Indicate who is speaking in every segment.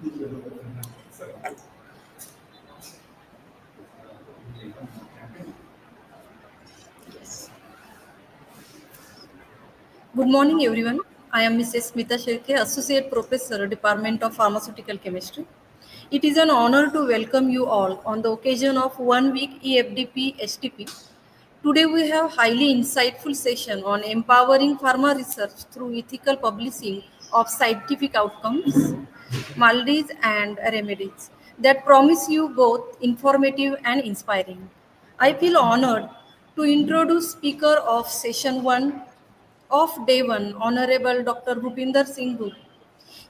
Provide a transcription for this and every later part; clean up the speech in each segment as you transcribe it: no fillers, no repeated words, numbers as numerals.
Speaker 1: Yes. Good morning, everyone. I am Mrs. Smita Shirke, Associate Professor, Department of Pharmaceutical Chemistry. It is an honor to welcome you all on the occasion of 1 week e-FDP STP. Today we have highly insightful session on empowering pharma research through ethical publishing of scientific outcomes, maladies and remedies that promise you both informative and inspiring. I feel honored to introduce speaker of session 1 of day 1, Honorable Dr. Bhupindersing Bhoop.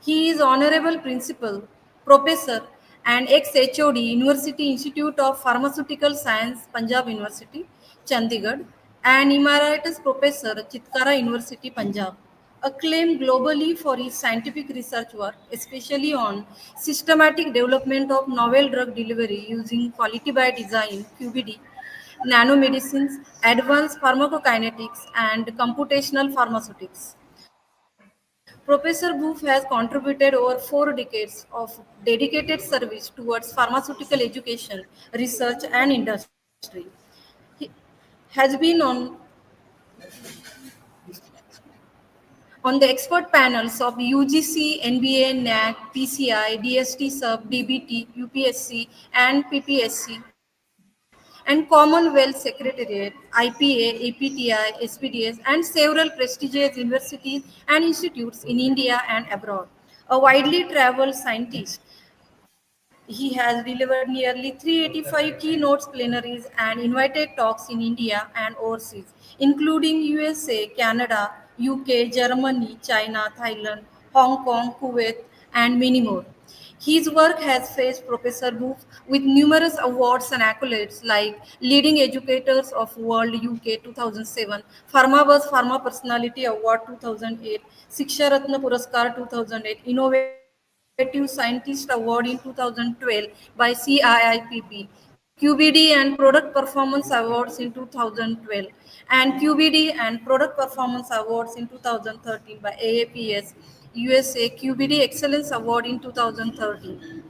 Speaker 1: He is Honorable Principal, Professor, and ex-HoD, University Institute of Pharmaceutical Science, Punjab University, Chandigarh, and Emeritus Professor, Chitkara University, Punjab. Acclaimed globally for his scientific research work, especially on systematic development of novel drug delivery using quality by design (QBD), nanomedicines, advanced pharmacokinetics, and computational pharmaceutics. Professor Booth has contributed over 4 decades of dedicated service towards pharmaceutical education, research, and industry. He has been on the expert panels of UGC, NBA, NAC, PCI, DST Sub, DBT, UPSC, and PPSC, and Commonwealth Secretariat, IPA, APTI, SPDS, and several prestigious universities and institutes in India and abroad. A widely traveled scientist, he has delivered nearly 385 keynotes, plenaries, and invited talks in India and overseas, including USA, Canada, UK, Germany, China, Thailand, Hong Kong, Kuwait, and many more. His work has faced Professor Booth with numerous awards and accolades like Leading Educators of World UK 2007, Pharmabuzz Pharma Personality Award 2008, Shiksha Ratna Puraskar 2008, Innovative Scientist Award in 2012 by CIIPP, QBD and Product Performance Awards in 2012, and QBD and Product Performance Awards in 2013 by AAPS USA QBD Excellence Award in 2013.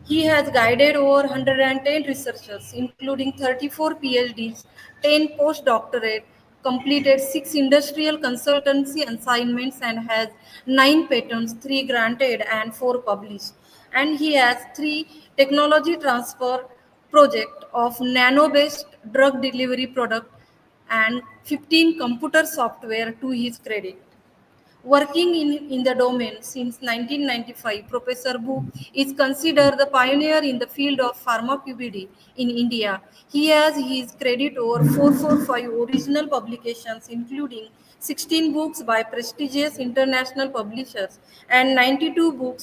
Speaker 1: He has guided over 110 researchers, including 34 PhDs, 10 postdoctorate, completed 6 industrial consultancy assignments, and has 9 patents, 3 granted and 4 published. And he has 3 technology transfer project of nano-based drug delivery product and 15 computer software to his credit. Working in the domain since 1995, Professor Bhoop is considered the pioneer in the field of pharmacopedy in India. He has his credit over 445 original publications, including 16 books by prestigious international publishers and 92 book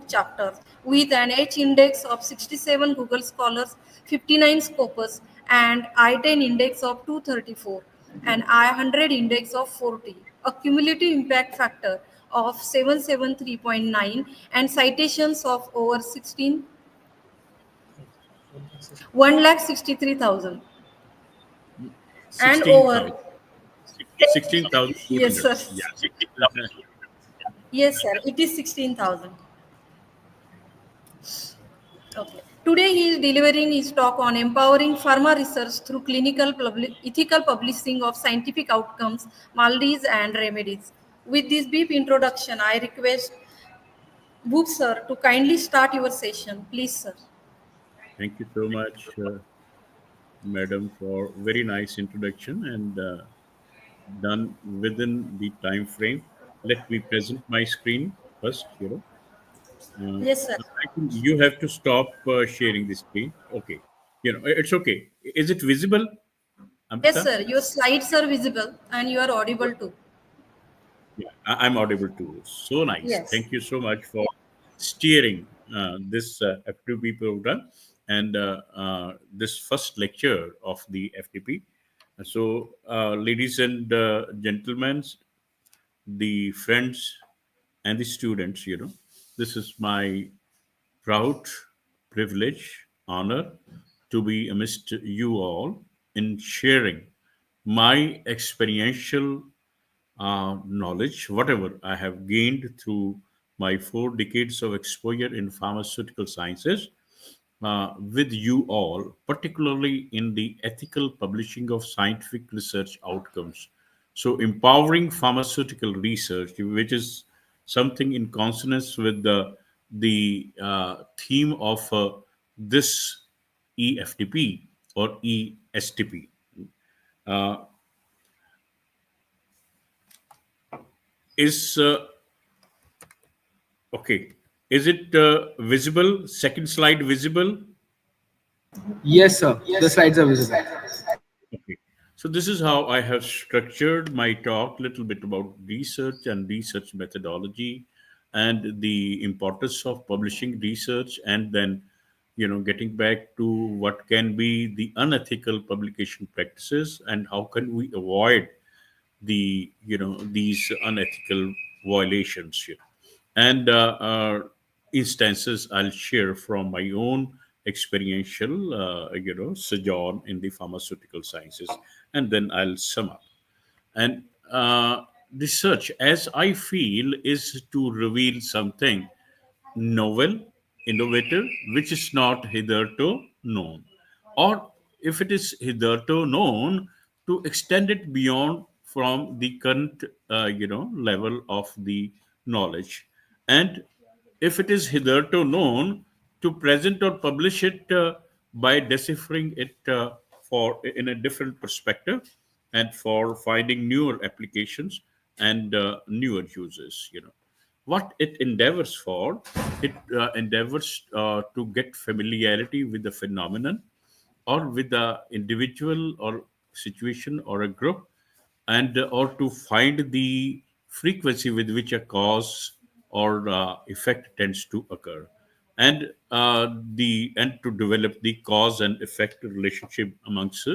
Speaker 1: chapters, with an H index of 67 Google Scholars, 59 Scopus, and I-10 index of 234, and I-100 index of 40, a cumulative impact factor of 773.9, and citations of over 1,63,000, and over.
Speaker 2: 16,000. 16,200.
Speaker 1: Yes, sir.
Speaker 2: Yeah.
Speaker 1: Yes, sir. It is 16,000. Okay. Today he is delivering his talk on empowering pharma research through ethical publishing of scientific outcomes, maladies and remedies. With this brief introduction, I request Bhoop sir to kindly start your session. Please, sir.
Speaker 2: Thank you so much, madam, for very nice introduction and done within the time frame. Let me present my screen first. Uh,
Speaker 1: Yes, sir.
Speaker 2: I think you have to stop sharing the screen. Okay. It's okay. Is it visible,
Speaker 1: Yes,
Speaker 2: Amrita?
Speaker 1: sir. Your slides are visible and you are audible too.
Speaker 2: Yeah, I'm audible too. So nice.
Speaker 1: Yes.
Speaker 2: Thank you so much for steering this FTP program and this first lecture of the FTP. So, ladies and gentlemen, the friends and the students, this is my proud privilege, honor to be amidst you all in sharing my experiential knowledge, whatever I have gained through my 4 decades of exposure in pharmaceutical sciences with you all, particularly in the ethical publishing of scientific research outcomes. So, empowering pharmaceutical research, which is something in consonance with the theme of this e-FDP or e-STP. Uh, is Okay. Is it visible? Second slide visible?
Speaker 3: Yes, sir. The slides are visible.
Speaker 2: Okay. So this is how I have structured my talk, little bit about research and research methodology and the importance of publishing research, and then getting back to what can be the unethical publication practices and how can we avoid these unethical violations here. And instances I'll share from my own experiential sojourn in the pharmaceutical sciences, and then I'll sum up. And research, as I feel, is to reveal something novel, innovative, which is not hitherto known. Or if it is hitherto known, to extend it beyond from the current, level of the knowledge. And if it is hitherto known, to present or publish it by deciphering it for in a different perspective and for finding newer applications and newer uses. What it endeavors for, it endeavors to get familiarity with the phenomenon or with the individual or situation or a group, and or to find the frequency with which a cause or effect tends to occur, and to develop the cause and effect relationship amongst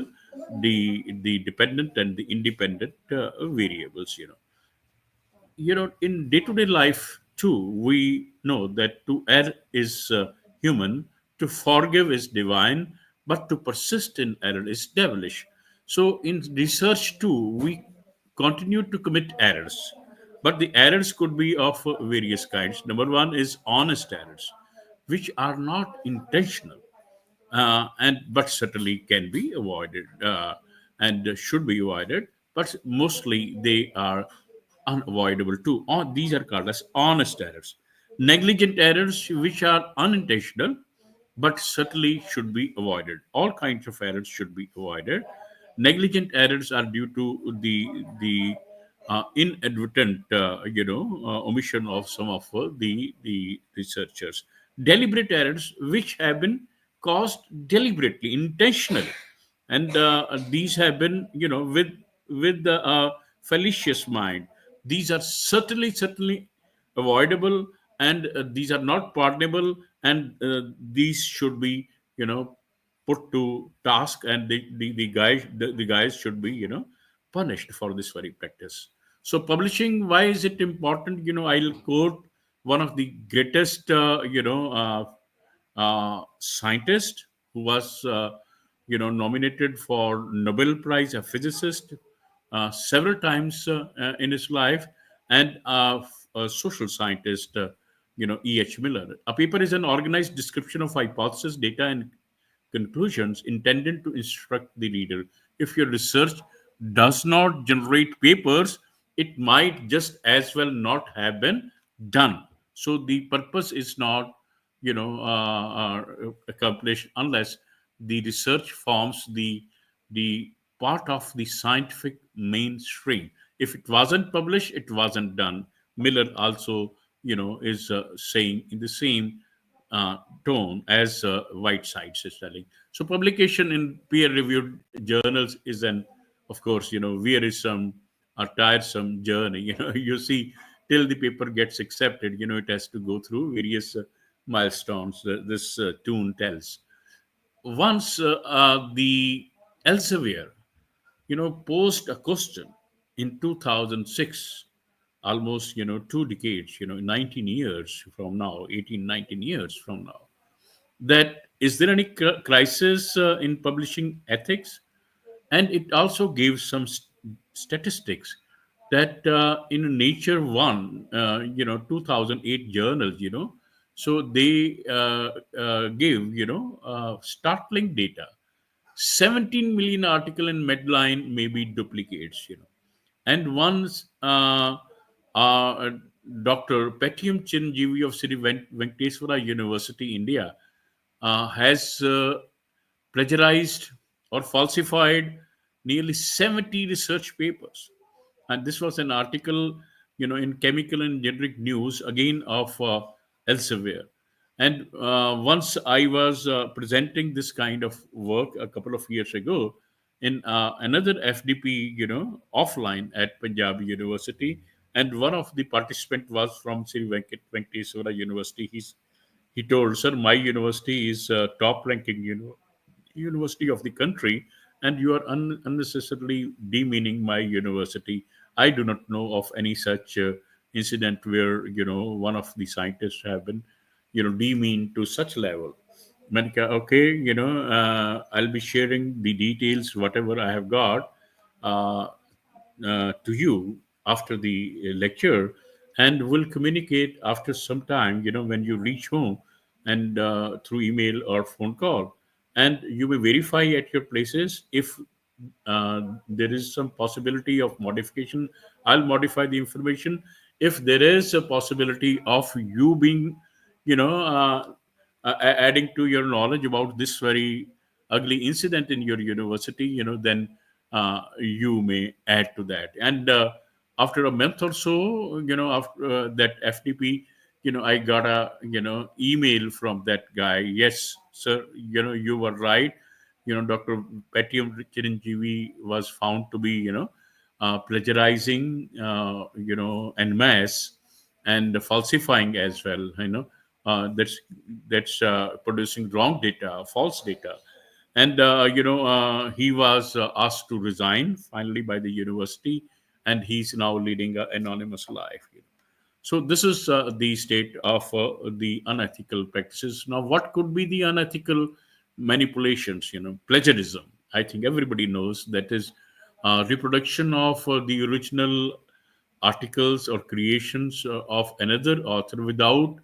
Speaker 2: the dependent and the independent variables. In day-to-day life too, we know that to err is human, to forgive is divine, but to persist in error is devilish. So in research too, we continue to commit errors, but the errors could be of various kinds. Number one is honest errors, which are not intentional, and but certainly can be avoided, and should be avoided, but mostly they are unavoidable too. These are called as honest errors. Negligent errors, which are unintentional but certainly should be avoided. All kinds of errors should be avoided. Negligent errors are due to the inadvertent, omission of some of the researchers. Deliberate errors, which have been caused deliberately, intentionally, and these have been, with the fallacious mind. These are certainly avoidable, and these are not pardonable, and these should be, put to task, and the guys should be, punished for this very practice. So publishing, why is it important? I'll quote one of the greatest scientist who was nominated for Nobel Prize, a physicist, several times in his life, and a social scientist, E.H. Miller. A paper is an organized description of hypothesis, data, and conclusions intended to instruct the reader. If your research does not generate papers, it might just as well not have been done. So the purpose is not, accomplished unless the research forms the part of the scientific mainstream. If it wasn't published, it wasn't done. Miller also, is saying in the same uh, tone as Whitesides is telling. So publication in peer-reviewed journals is an, of course, wearisome or tiresome journey. You see, till the paper gets accepted, it has to go through various milestones. This tune tells. Once the Elsevier, posed a question in 2006, almost 2 decades, 19 years from now, 18, 19 years from now, that is there any crisis in publishing ethics? And it also gave some statistics. that in Nature One, 2008 journal, so they give, startling data. 17 million article in Medline may be duplicates, and once uh, Dr. Petiam Chiranjeevi of Sri Venkateswara University, India, has plagiarized or falsified nearly 70 research papers. And this was an article, in Chemical and Generic News, again of Elsevier. And once I was presenting this kind of work a couple of years ago in another FDP, offline at Punjab University, and one of the participant was from Sri Venkateswara University. He told, "Sir, my university is top ranking, university of the country, and you are unnecessarily demeaning my university. I do not know of any such incident where one of the scientists have been demeaned to such level." Manika, okay, I'll be sharing the details, whatever I have got, uh, to you after the lecture, and will communicate after some time, when you reach home, and through email or phone call, and you may verify at your places if there is some possibility of modification. I'll modify the information. If there is a possibility of you being, adding to your knowledge about this very ugly incident in your university, then you may add to that. And after a month or so, after that FTP, I got a email from that guy. "Yes, sir, you were right. Dr. Petiam Chiranjeevi was found to be plagiarizing, en masse, and falsifying as well. That's producing wrong data, false data." And he was asked to resign finally by the university, and he's now leading an anonymous life. So this is the state of the unethical practices. Now, what could be the unethical manipulations? Plagiarism. I think everybody knows that is reproduction of the original articles or creations of another author without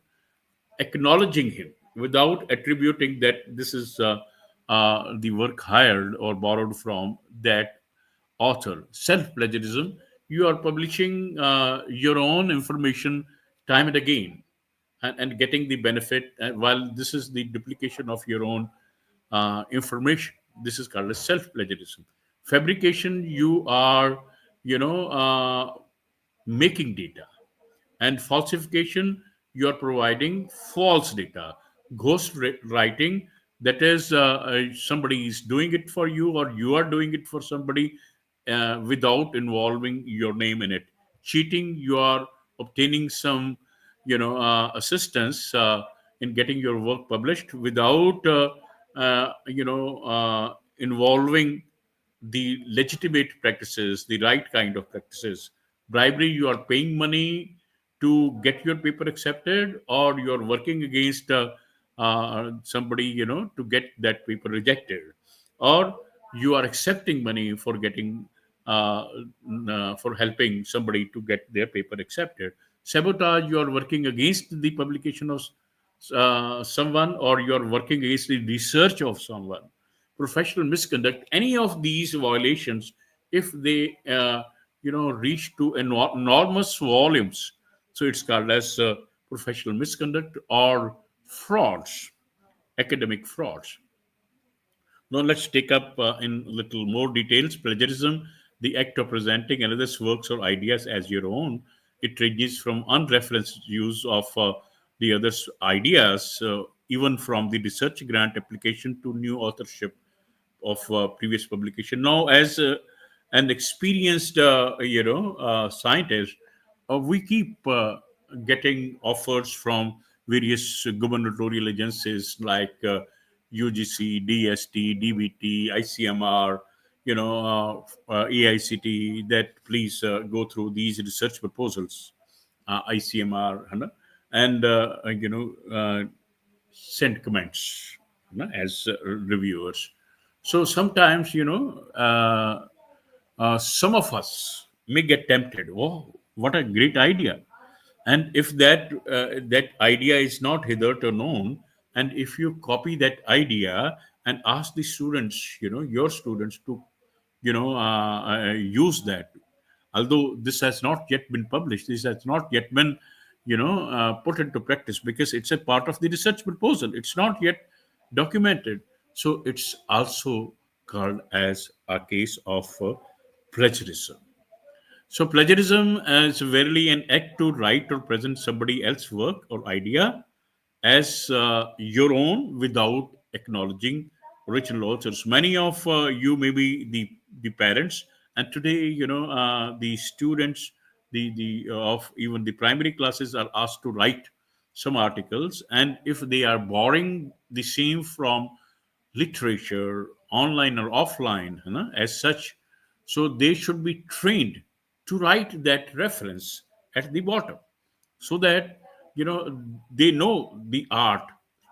Speaker 2: acknowledging him, without attributing that this is the work hired or borrowed from that author. Self plagiarism, you are publishing your own information time and again, and getting the benefit, while this is the duplication of your own information. This is called as self plagiarism. Fabrication, you are, you know, uh, making data. And falsification, you are providing false data. Ghost writing, that is, somebody is doing it for you, or you are doing it for somebody without involving your name in it. Cheating, you are obtaining some assistance in getting your work published without involving the legitimate practices, the right kind of practices. Bribery, you are paying money to get your paper accepted, or you're working against somebody, to get that paper rejected, or you are accepting money for getting, for helping somebody to get their paper accepted. Sabotage, you are working against the publication of someone, or you are working against the research of someone. Professional misconduct, any of these violations, if they reach to enormous volumes, so it's called as professional misconduct or frauds, academic frauds. Now let's take up in little more details. Plagiarism, the act of presenting another's works or ideas as your own. It ranges from unreferenced use of the other's ideas, even from the research grant application to new authorship of previous publication. Now, as an experienced, scientist, we keep getting offers from various gubernatorial agencies like UGC, DST, DBT, ICMR, AICT, that please go through these research proposals, ICMR, and send comments, as reviewers. So sometimes, some of us, may get tempted. Oh, what a great idea! And if that idea is not hitherto known, and if you copy that idea and ask the students, your students to, use that, although this has not yet been published, this has not yet been, put into practice because it's a part of the research proposal. It's not yet documented, so it's also called as a case of plagiarism. So, plagiarism is verily an act to write or present somebody else's work or idea as your own without acknowledging original authors. Many of you may be the parents, and today, the students, the of even the primary classes are asked to write some articles, and if they are borrowing the same from literature, online or offline, as such, so they should be trained to write that reference at the bottom, so that they know the art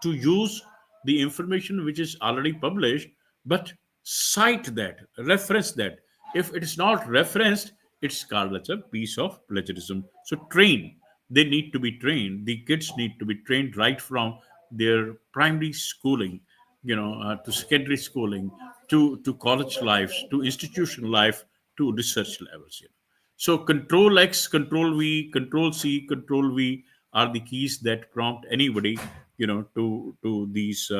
Speaker 2: to use the information which is already published, but cite that, reference that. If it is not referenced, it's called as a piece of plagiarism. So train, they need to be trained, the kids need to be trained right from their primary schooling, to secondary schooling, to college lives, to institutional life, to research levels. So control X, control V, control C, control V are the keys that prompt anybody, to these,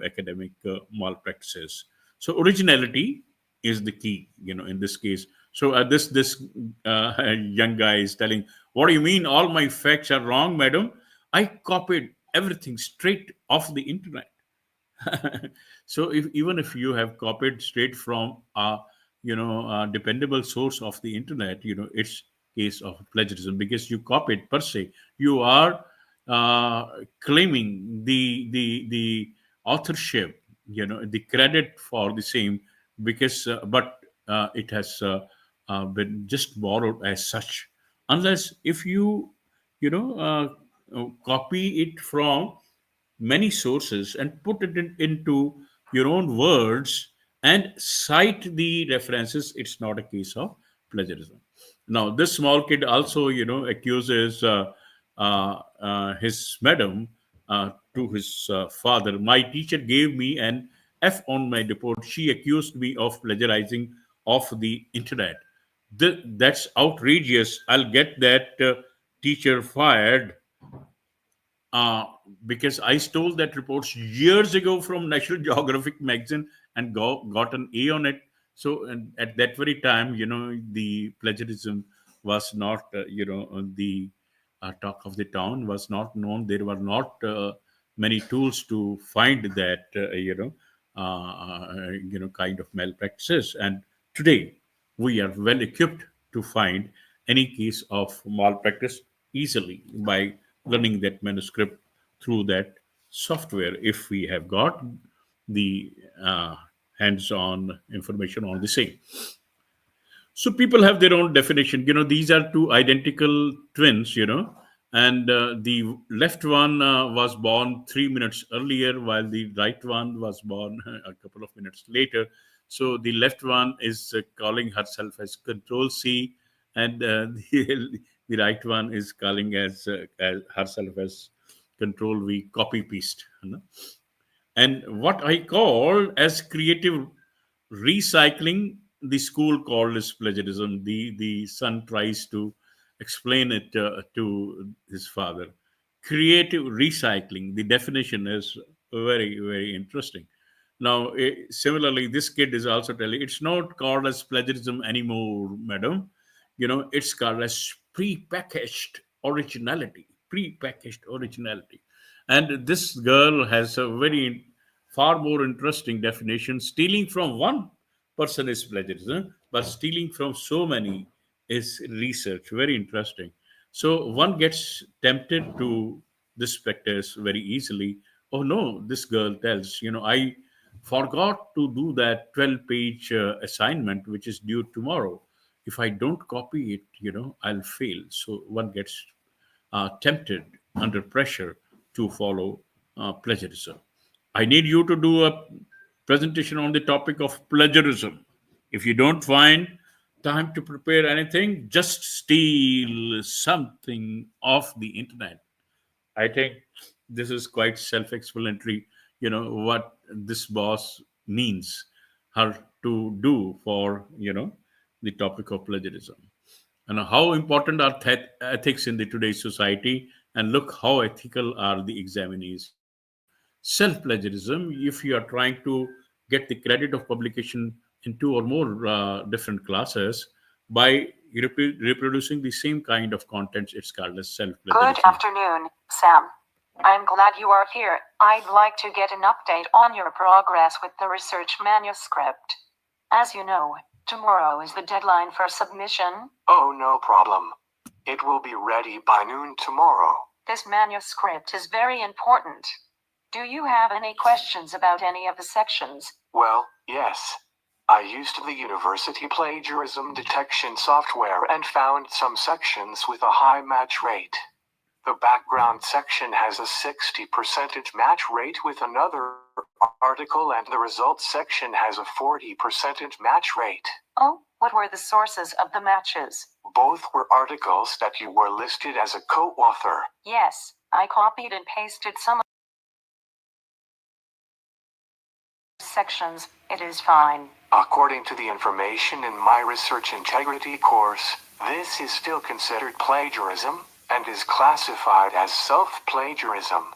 Speaker 2: academic malpractices. So originality is the key, in this case. So this young guy is telling, "What do you mean? All my facts are wrong, madam? I copied everything straight off the internet." So even if you have copied straight from a dependable source of the internet, it's case of plagiarism because you copied per se. You are claiming the authorship, the credit for the same, because but it has been just borrowed as such, unless if you copy it from many sources and put it into your own words and cite the references, it's not a case of plagiarism. Now this small kid also accuses his madam, to his father, "My teacher gave me an F on my report. She accused me of plagiarizing off the internet. That's outrageous. I'll get that teacher fired, uh, because I stole that report years ago from National Geographic magazine and got an A on it." So, and at that very time, the plagiarism was not, the talk of the town, was not known. There were not many tools to find that, kind of malpractices. And today, we are well equipped to find any case of malpractice easily by learning that manuscript through that software if we have got the hands-on information on the same. So people have their own definition. These are two identical twins, and the left one was born 3 minutes earlier, while the right one was born a couple of minutes later. So the left one is calling herself as Control C, and the right one is calling as herself as Control V, copy paste. And what I call as creative recycling, the school called as plagiarism. The son tries to explain it to his father. Creative recycling, the definition is very, very interesting. Now, similarly, this kid is also telling it's not called as plagiarism anymore, madam. It's called as prepackaged originality. Prepackaged originality. And this girl has a very far more interesting definition. Stealing from one person is plagiarism, but stealing from so many is research. Very interesting. So one gets tempted to this practice very easily. Oh no, this girl tells, I forgot to do that 12-page assignment which is due tomorrow. If I don't copy it, I'll fail. So one gets tempted under pressure to follow plagiarism. I need you to do a presentation on the topic of plagiarism. If you don't find time to prepare anything, just steal something off the internet. I think this is quite self-explanatory, what this boss means her to do for, the topic of plagiarism. And how important are ethics in the today's society, and look how ethical are the examinees. Self-plagiarism, if you are trying to get the credit of publication in two or more different classes by reproducing the same kind of contents, it's called as
Speaker 4: Good
Speaker 2: self-plagiarism.
Speaker 4: afternoon, Sam. I'm glad you are here. I'd like to get an update on your progress with the research manuscript. As you know, tomorrow is the deadline for submission.
Speaker 5: Oh, no problem. It will be ready by noon tomorrow.
Speaker 4: This manuscript is very important. Do you have any questions about any of the sections?
Speaker 5: Well, yes. I used the university plagiarism detection software and found some sections with a high match rate. The background section has a 60% match rate with another article, and the results section has a 40% match rate.
Speaker 4: Oh, what were the sources of the matches?
Speaker 5: Both were articles that you were listed as a co-author.
Speaker 4: Yes, I copied and pasted some sections. It is fine.
Speaker 5: According to the information in my research integrity course, this is still considered plagiarism and is classified as self-plagiarism.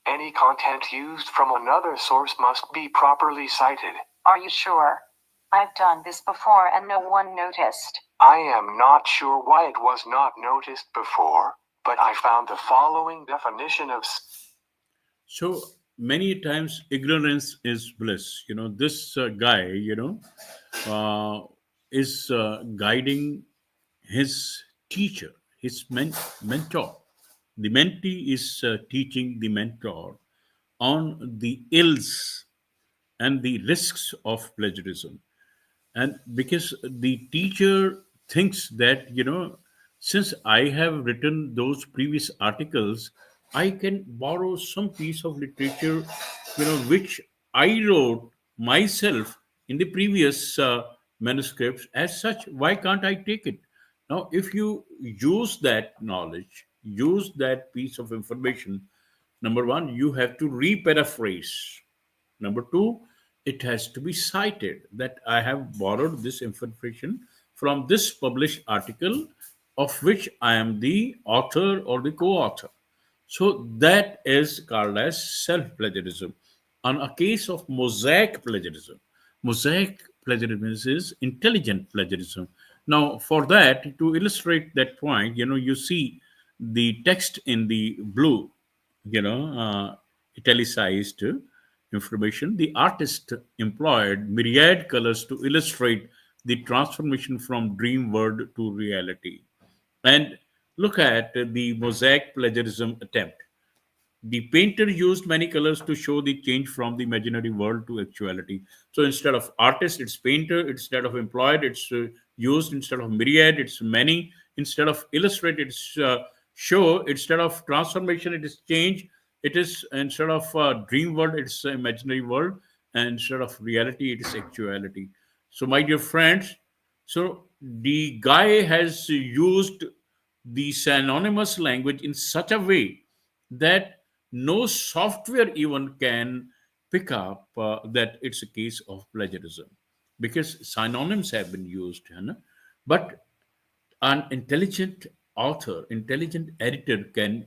Speaker 5: Any content used from another source must be properly cited.
Speaker 4: Are you sure? I've done this before and no one noticed.
Speaker 5: I am not sure why it was not noticed before, but I found the following definition of
Speaker 2: So many times ignorance is bliss. This guy, is guiding his teacher, his mentor. The mentee is teaching the mentor on the ills and the risks of plagiarism. And because the teacher thinks that, since I have written those previous articles, I can borrow some piece of literature, which I wrote myself in the previous manuscripts. As such, why can't I take it? Now, if you use that knowledge, use that piece of information, number one, you have to re-paraphrase. Number two, it has to be cited that I have borrowed this information from this published article of which I am the author or the co-author. So that is called as self-plagiarism. On a case of mosaic plagiarism is intelligent plagiarism. Now, for that, to illustrate that point, you see the text in the blue, italicized information. The artist employed myriad colors to illustrate the transformation from dream world to reality. And look at the mosaic plagiarism attempt. The painter used many colors to show the change from the imaginary world to actuality. So instead of artist, it's painter. Instead of employed, it's used. Instead of myriad, it's many. Instead of illustrate, it's show. Instead of transformation, it is change. It is instead of dream world, it's imaginary world. And instead of reality, it is actuality. So my dear friends, so the guy has used the synonymous language in such a way that no software even can pick up that it's a case of plagiarism, because synonyms have been used, but an intelligent author, intelligent editor can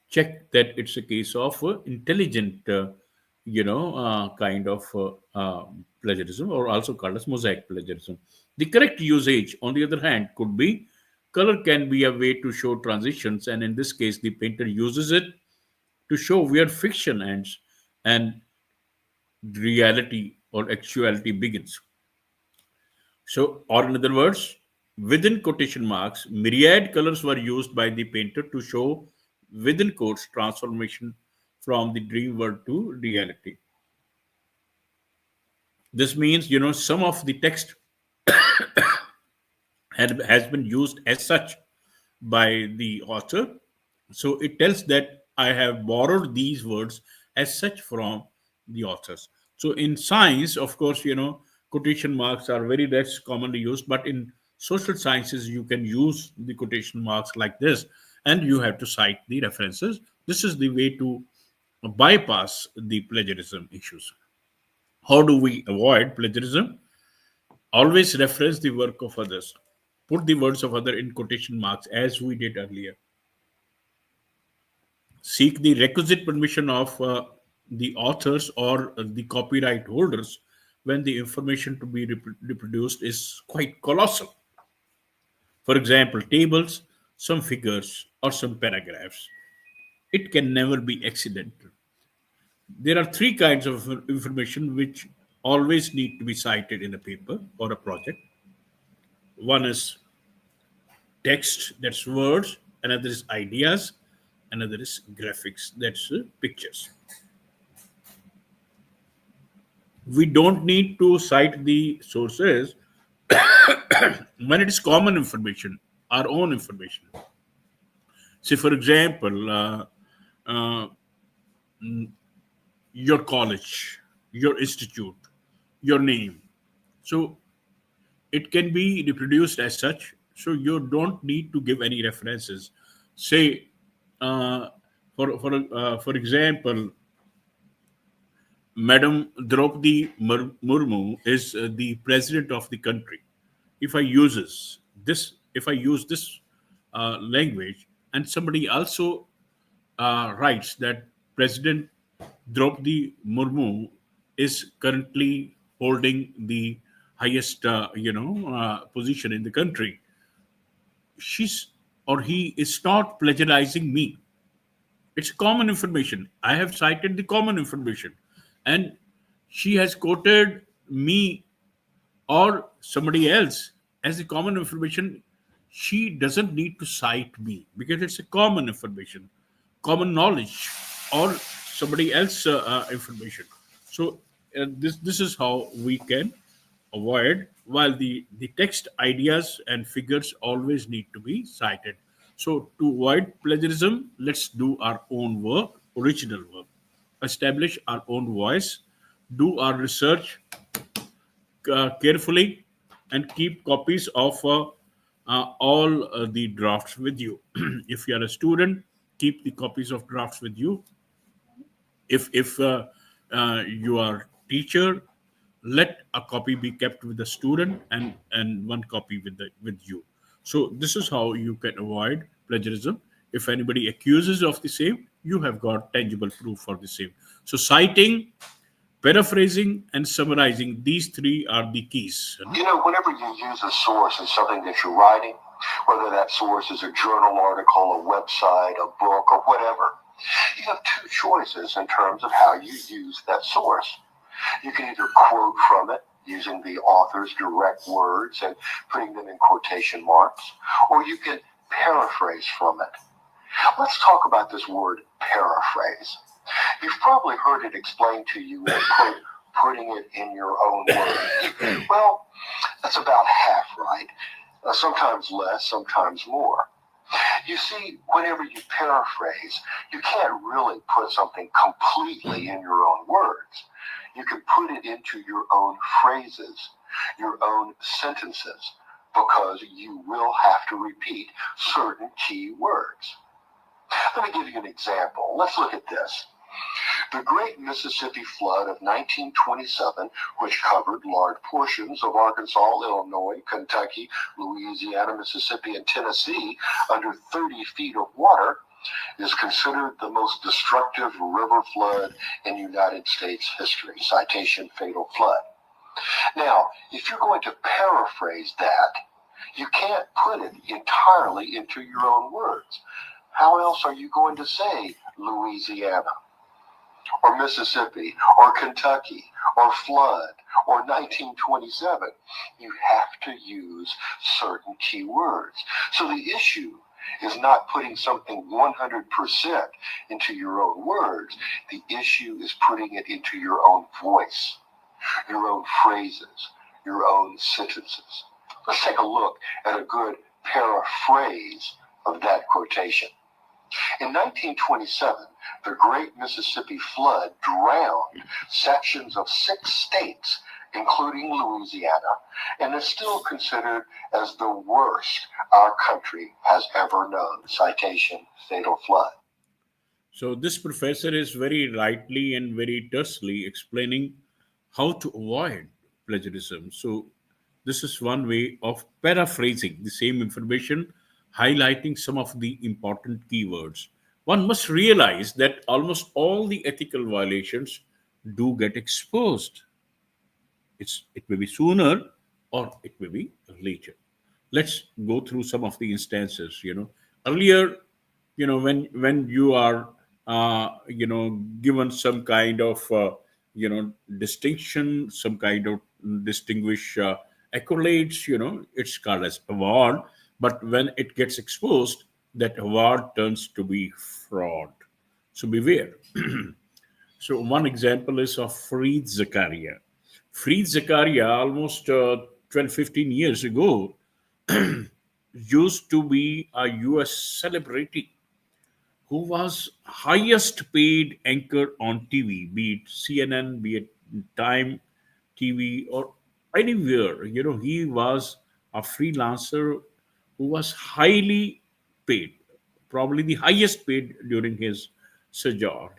Speaker 2: check that it's a case of intelligent, kind of plagiarism, or also called as mosaic plagiarism. The correct usage, on the other hand, could be color can be a way to show transitions, and in this case, the painter uses it to show where fiction ends and reality or actuality begins. So, or in other words, within quotation marks, myriad colors were used by the painter to show within quotes transformation from the dream world to reality. This means, some of the text has been used as such by the author. So it tells that I have borrowed these words as such from the authors. So in science, of course, quotation marks are very less commonly used, but in Social sciences, you can use the quotation marks like this, and you have to cite the references. This is the way to bypass the plagiarism issues. How do we avoid plagiarism? Always reference the work of others. Put the words of other in quotation marks as we did earlier. Seek the requisite permission of the authors or the copyright holders when the information to be reproduced is quite colossal. For example, tables, some figures, or some paragraphs. It can never be accidental. There are three kinds of information which always need to be cited in a paper or a project. One is text, that's words, another is ideas, another is graphics, that's pictures. We don't need to cite the sources when it is common information, our own information. Say, for example, uh, your college, your institute, your name. So it can be reproduced as such. So you don't need to give any references. Say, uh, for example, Madam Draupadi Murmu is the president of the country. If I use this language, and somebody also writes that President Draupadi Murmu is currently holding the highest, position in the country, she's or he is not plagiarizing me. It's common information. I have cited the common information, and she has quoted me or somebody else as the common information. She doesn't need to cite me because it's a common information, common knowledge, or somebody else information. So this is how we can avoid, while the text, ideas, and figures always need to be cited. So to avoid plagiarism, let's do our own work, original work, establish our own voice, do our research carefully, and keep copies of all the drafts with you. If you are a student, keep the copies of drafts with you. If you are teacher, let a copy be kept with the student, and one copy with you. So this is how you can avoid plagiarism. If anybody accuses of the same, you have got tangible proof for the same. So citing, paraphrasing, and summarizing, these three are the keys.
Speaker 5: Whenever you use a source in something that you're writing, whether that source is a journal article, a website, a book, or whatever, you have two choices in terms of how you use that source. You can either quote from it using the author's direct words and putting them in quotation marks, or you can paraphrase from it. Let's talk about this word paraphrase. You've probably heard it explained to you as, quote, putting it in your own words. Well, that's about half right. Sometimes less, sometimes more. You see, whenever you paraphrase, you can't really put something completely in your own words. You can put it into your own phrases, your own sentences, because you will have to repeat certain key words. Let me give you an example. Let's look at this. The Great Mississippi Flood of 1927, which covered large portions of Arkansas, Illinois, Kentucky, Louisiana, Mississippi, and Tennessee under 30 feet of water, is considered the most destructive river flood in United States history. Citation, fatal flood. Now, if you're going to paraphrase that, you can't put it entirely into your own words. How else are you going to say Louisiana, or Mississippi, or Kentucky, or flood, or 1927? You have to use certain key words. So the issue is not putting something 100% into your own words. The issue is putting it into your own voice, your own phrases, your own sentences. Let's take a look at a good paraphrase of that quotation. In 1927, the Great Mississippi Flood drowned sections of 6 states
Speaker 6: including Louisiana, and is still considered as the worst our country has ever known. Citation, fatal flood.
Speaker 2: So this professor is very rightly and very tersely explaining how to avoid plagiarism. So this is one way of paraphrasing the same information, highlighting some of the important keywords. One must realize that almost all the ethical violations do get exposed. It may be sooner or it may be later. Let's go through some of the instances. Earlier, when you are given some kind of distinction, some kind of distinguished accolades, it's called as award. But when it gets exposed, that award turns to be fraud. So beware. So one example is of Fareed Zakaria. Fareed Zakaria, almost 12, 15 years ago, used to be a US celebrity who was highest paid anchor on TV, be it CNN, be it Time TV, or anywhere. He was a freelancer who was highly paid, probably the highest paid during his sojourn.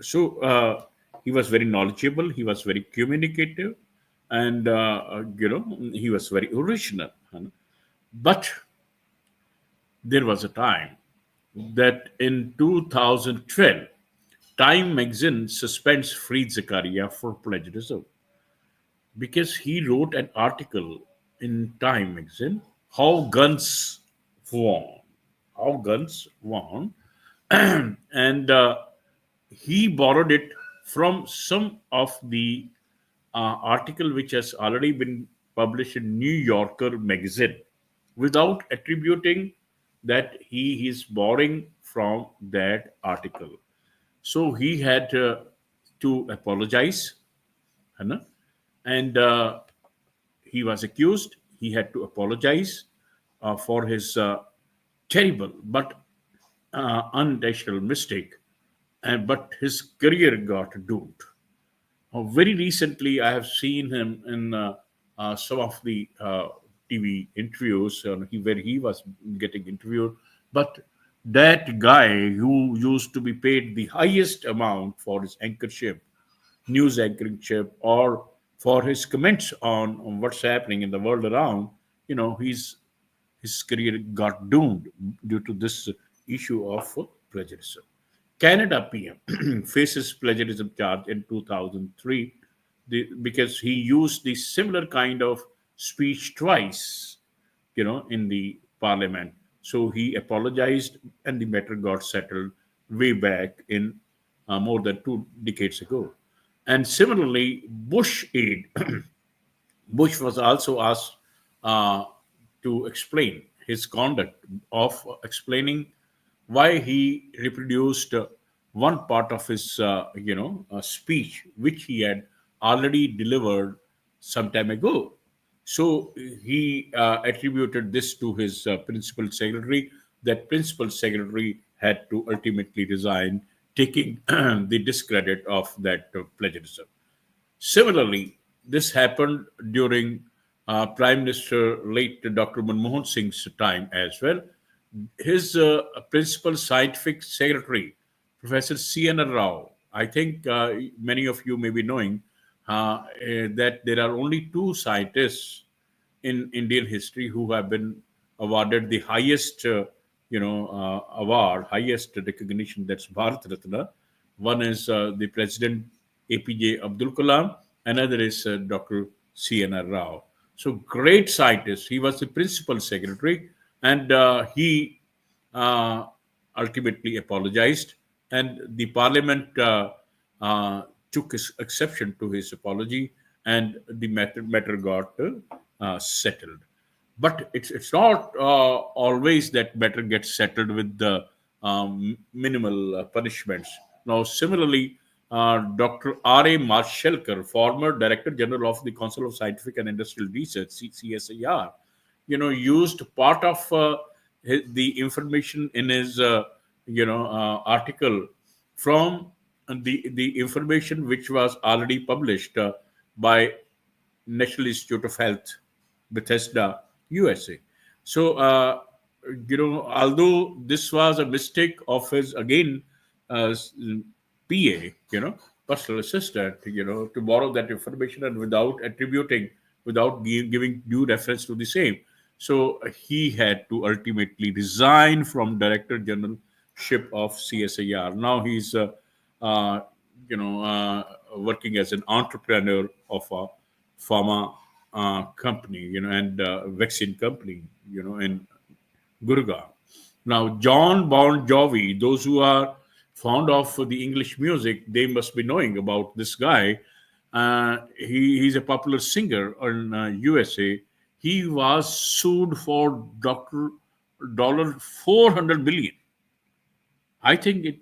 Speaker 2: So he was very knowledgeable, he was very communicative, and he was very original. But there was a time that in 2012, Time magazine suspends Fareed Zakaria for plagiarism because he wrote an article in Time magazine, How Guns Won. How Guns Won. And he borrowed it from some of the article which has already been published in New Yorker magazine without attributing that he is borrowing from that article. So he had to apologize, है ना? And he was accused. He had to apologize for his terrible but unintentional mistake, and but his career got doomed. Very recently, I have seen him in some of the TV interviews where he was getting interviewed. But that guy who used to be paid the highest amount for his anchorship, news anchoringship, or for his comments on what's happening in the world around, his career got doomed due to this issue of plagiarism. Canada PM faces plagiarism charge in 2003 because he used the similar kind of speech twice, in the parliament. So he apologized and the matter got settled way back in more than 2 decades ago. And similarly, Bush aide Bush was also asked to explain his conduct of explaining why he reproduced one part of his, speech which he had already delivered some time ago. So he attributed this to his principal secretary. That principal secretary had to ultimately resign, taking the discredit of that plagiarism. Similarly, this happened during Prime Minister late Dr. Manmohan Singh's time as well. His principal scientific secretary, Professor C.N.R. Rao, I think many of you may be knowing that there are only two scientists in Indian history who have been awarded the highest, award, highest recognition. That's Bharat Ratna. One is the President APJ Abdul Kalam. Another is Dr. C.N.R. Rao. So great scientist. He was the principal secretary, and he uh, ultimately apologized, and the Parliament took his exception to his apology, and the matter got settled. But it's not always that matter gets settled with the minimal punishments. Now, similarly, Dr. R.A. Marshalkar, former Director General of the Council of Scientific and Industrial Research, CSIR, used part of the information in his, article from the information which was already published by National Institute of Health, Bethesda, USA. So, although this was a mistake of his, again, PA, personal assistant, to borrow that information and without attributing, without giving due reference to the same. So he had to ultimately resign from Director Generalship of CSIR. Now he's, uh, working as an entrepreneur of a pharma company, and vaccine company, in Gurgaon. Now, John Bon Jovi, those who are fond of the English music, they must be knowing about this guy. He's a popular singer in USA. He was sued for dollar 400 billion. I think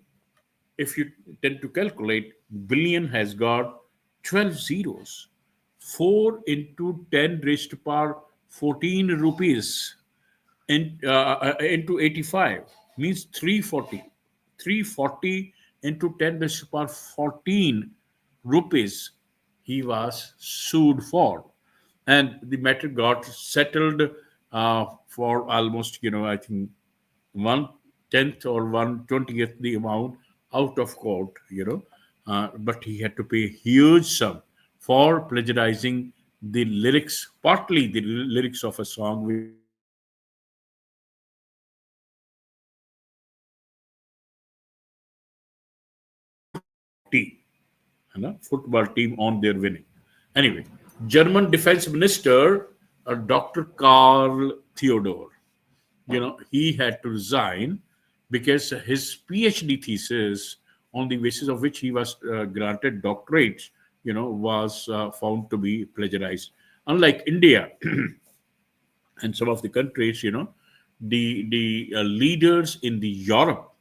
Speaker 2: if you tend to calculate, billion has got 12 zeros. 4 into 10 raised to power 14 rupees into 85 means 340. 340 into 10 raised to power 14 rupees he was sued for. And the matter got settled for almost, I think, 1/10 or 1/20th the amount out of court, but he had to pay a huge sum for plagiarizing the lyrics, partly the lyrics of a song which he had team, football team on their winning. Anyway, German Defense Minister Dr. Karl Theodor, he had to resign because his PhD thesis, on the basis of which he was granted doctorate, was found to be plagiarized. Unlike India and some of the countries, the leaders in the Europe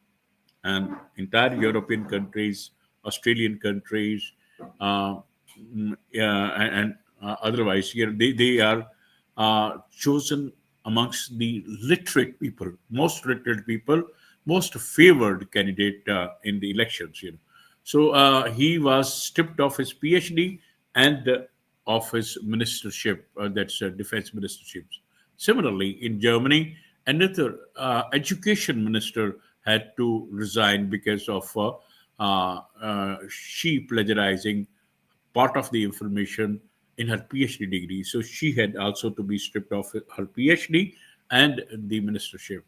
Speaker 2: and entire European countries, Australian countries, uh, and otherwise, here they are chosen amongst the literate people, most literate people, most favored candidate in the elections. So he was stripped of his PhD and of his ministership, that's defense ministerships. Similarly, in Germany, another education minister had to resign because of she plagiarizing part of the information in her PhD degree. So she had also to be stripped of her PhD and the ministership.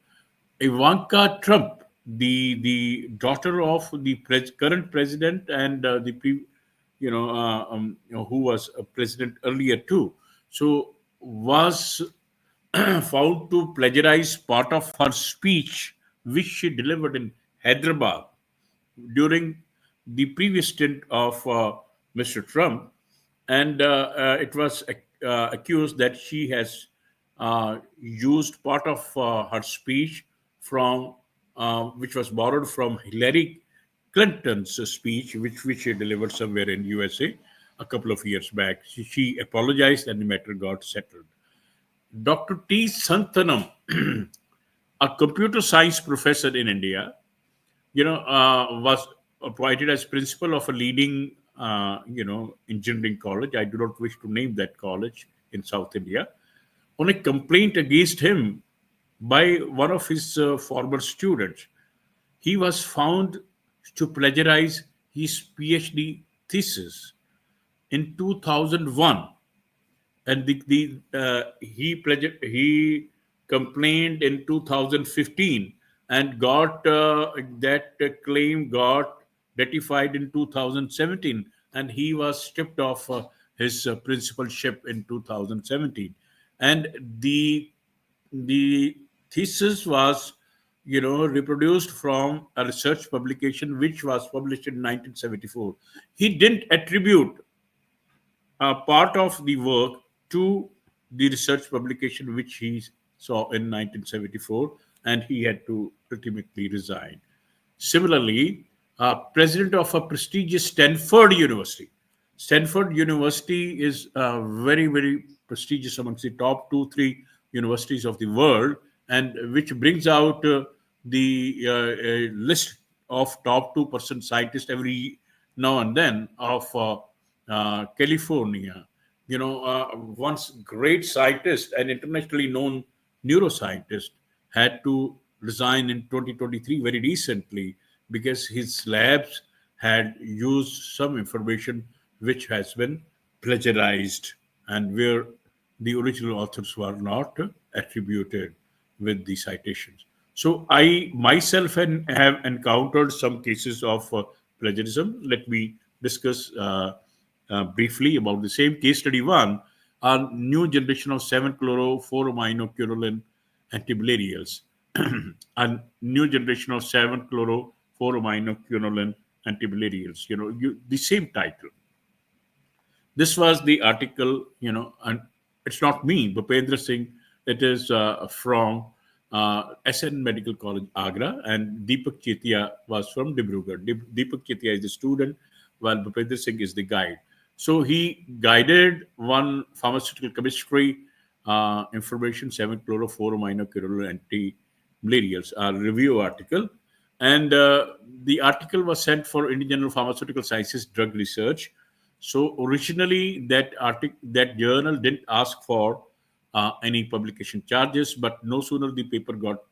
Speaker 2: Ivanka Trump, the daughter of the current president and who was a president earlier too, so was found to plagiarize part of her speech which she delivered in Hyderabad during the previous stint of Mr. Trump, and it was accused that she has used part of her speech from which was borrowed from Hillary Clinton's speech, which she delivered somewhere in USA a couple of years back. She apologized, and the matter got settled. Dr. T. Santhanam, a computer science professor in India, was appointed as principal of a leading, engineering college. I do not wish to name that college in South India. On a complaint against him by one of his former students, he was found to plagiarize his PhD thesis in 2001, and he complained in 2015 and got that claim got ratified in 2017, and he was stripped of his principalship in 2017. And the thesis was reproduced from a research publication which was published in 1974. He didn't attribute part of the work to the research publication which he saw in 1974, and he had to ultimately resign. Similarly, president of a prestigious Stanford University. Stanford University is very, very prestigious amongst the top two, three universities of the world, and which brings out the list of top 2% scientists every now and then of California. Once great scientist and internationally known neuroscientist had to resign in 2023 very recently because his labs had used some information which has been plagiarized and where the original authors were not attributed with the citations. So I myself have encountered some cases of plagiarism. Let me discuss briefly about the same. Case study one: a new generation of 7-chloro-4-aminoquinoline antimalarials. A new generation of 7-chloro-4-aminoquinoline antimalarials. The same title. This was the article, and it's not me, Bhupindersing. It is from SN Medical College, Agra, and Deepak Chetia was from Dibrugarh. Deepak Chetia is the student, while Bhupinder Singh is the guide. So he guided one pharmaceutical chemistry information 7-chloro-4-aminoquinoline anti-malarials, a review article. And the article was sent for Indian Journal of Pharmaceutical Sciences Drug Research. So originally, that journal didn't ask for any publication charges, but no sooner the paper got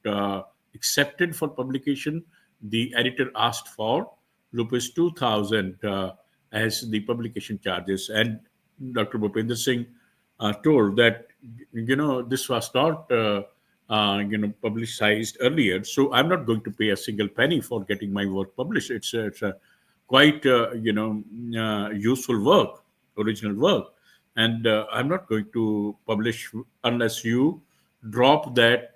Speaker 2: accepted for publication, the editor asked for rupees 2,000 as the publication charges, and Dr. Bhupinder Singh told that this was not publicized earlier, so I'm not going to pay a single penny for getting my work published. It's a quite useful work, original work, and I'm not going to publish unless you drop that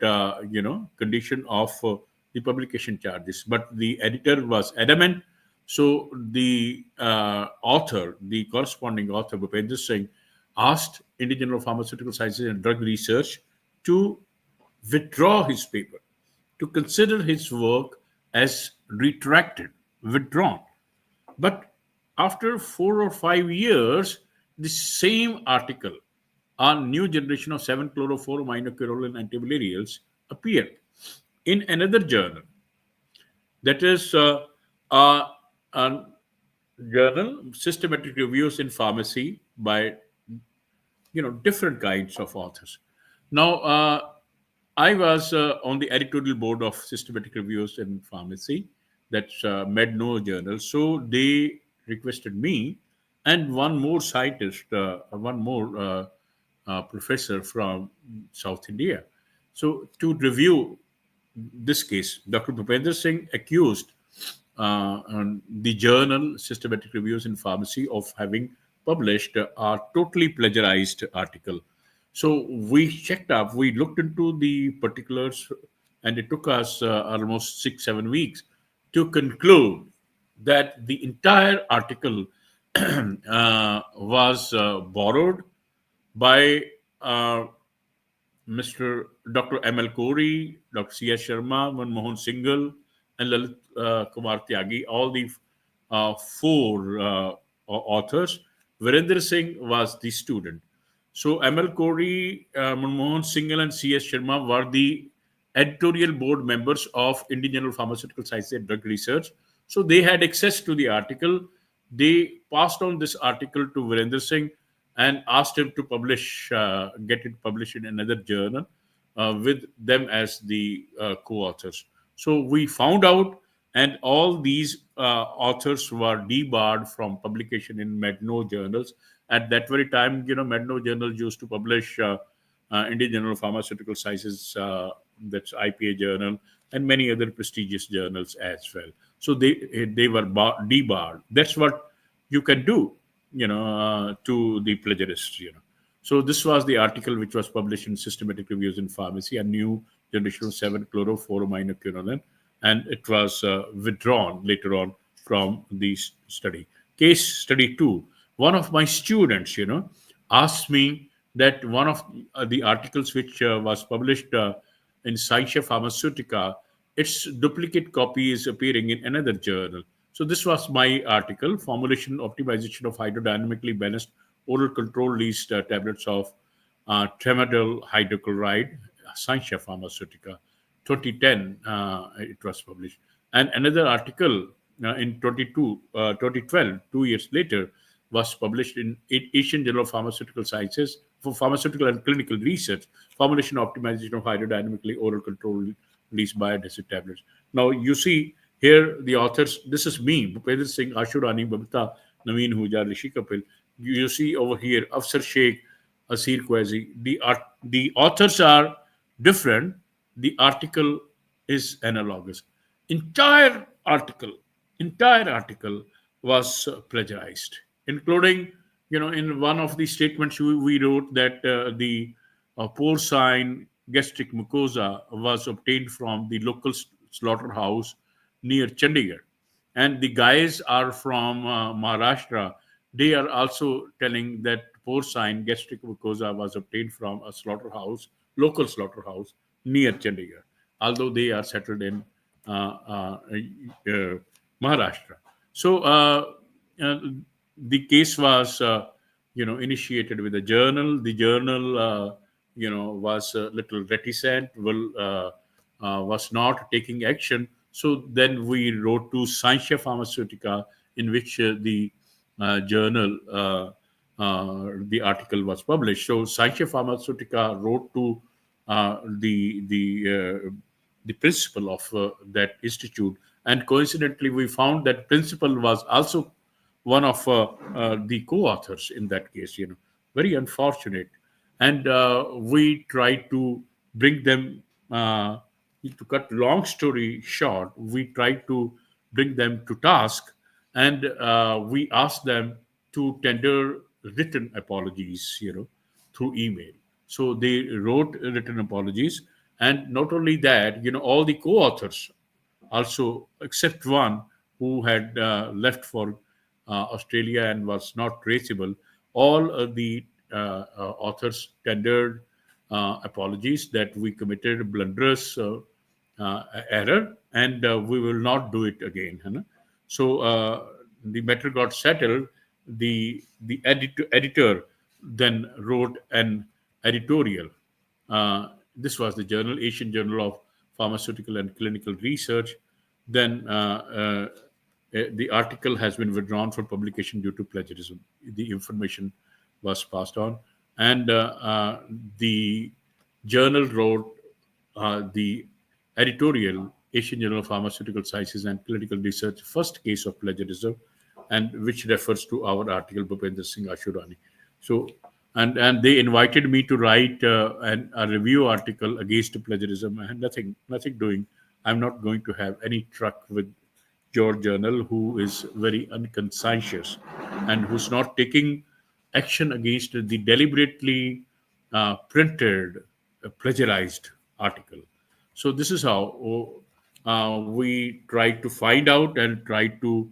Speaker 2: condition of the publication charges. But the editor was adamant, so the author, the corresponding author, Bhupinder Singh, asked Indian Journal of Pharmaceutical Sciences and Drug Research to withdraw his paper, to consider his work as retracted, withdrawn. But after 4 or 5 years, the same article on new generation of 7-chloro-4-aminoquinoline antimalarials appeared in another journal. That is a journal, Systematic Reviews in Pharmacy by different kinds of authors. Now, I was on the editorial board of Systematic Reviews in Pharmacy, that's Medno journal. So they requested me and one more scientist, one more professor from South India, so to review this case. Dr. Bhupender Singh accused on the journal Systematic Reviews in Pharmacy of having published a totally plagiarized article. So we checked up, we looked into the particulars, and it took us almost 6-7 weeks to conclude that the entire article was borrowed by Mr. Dr. M.L. Kori, Dr. C.S. Sharma, Manmohan Singhal, and Lalit Kumar Tyagi, all the four authors. Virender Singh was the student. So M.L. Kori, Manmohan Singhal, and C.S. Sharma were the editorial board members of Indian Journal of Pharmaceutical Sciences and Drug Research. So they had access to the article. They passed on this article to Virender Singh and asked him to publish, get it published in another journal with them as the co-authors. So we found out, and all these authors were debarred from publication in Medno journals. At that very time, Medno journals used to publish Indian Journal of Pharmaceutical Sciences, that's IPA journal, and many other prestigious journals as well. So they were debarred. That's what you can do, to the plagiarists. So this was the article which was published in Systematic Reviews in Pharmacy, a new generation of 7-chloro-4-aminoquinoline, and it was withdrawn later on from the study. Case study two: one of my students, asked me that one of the articles which was published in Scientia Pharmaceutica, its duplicate copy is appearing in another journal. So this was my article: formulation optimization of hydrodynamically balanced oral control released tablets of tramadol hydrochloride, Scientia Pharmaceutica, 2010. It was published, and another article in 2012, 2 years later, was published in Asian Journal of Pharmaceutical Sciences for pharmaceutical and clinical research, formulation optimization of hydrodynamically oral control released biodesic tablets. Now, you see here the authors, this is me, Bhupindersing, Ashurani, Babita, Naveen Huja, Rishi Kapil. You see over here, Afsar Sheikh, Asir Quasi. The authors are different. The article is analogous. Entire article, entire article was plagiarized, including, in one of the statements we wrote that the porcine gastric mucosa was obtained from the local slaughterhouse near Chandigarh, and the guys are from Maharashtra. They are also telling that porcine gastric mucosa was obtained from a slaughterhouse, local slaughterhouse near Chandigarh, although they are settled in Maharashtra. So uh, the case was, initiated with a journal. The journal, was a little reticent, was not taking action. So then we wrote to Scientia Pharmaceutica, in which journal the article was published. So Scientia Pharmaceutica wrote to the principal of that institute, and coincidentally, we found that principal was also one of the co-authors in that case. Very unfortunate, and we tried to bring them. To cut long story short, we tried to bring them to task, and we asked them to tender written apologies, through email. So they wrote written apologies, and not only that, all the co-authors also, except one who had left for Australia and was not traceable, all the authors tendered apologies that we committed blunderous error, and we will not do it again. है ना? So the matter got settled. The editor then wrote an editorial. This was the journal, Asian Journal of Pharmaceutical and Clinical Research. Then the article has been withdrawn from publication due to plagiarism. The information was passed on, and the journal wrote the editorial, Asian Journal of Pharmaceutical Sciences and Clinical Research, first case of plagiarism, and which refers to our article, Bhupindersing Ashurani. So, and they invited me to write a review article against plagiarism, and nothing doing. I'm not going to have any truck with your journal, who is very unconscientious and who's not taking action against the deliberately printed, plagiarized article. So this is how we try to find out and try to,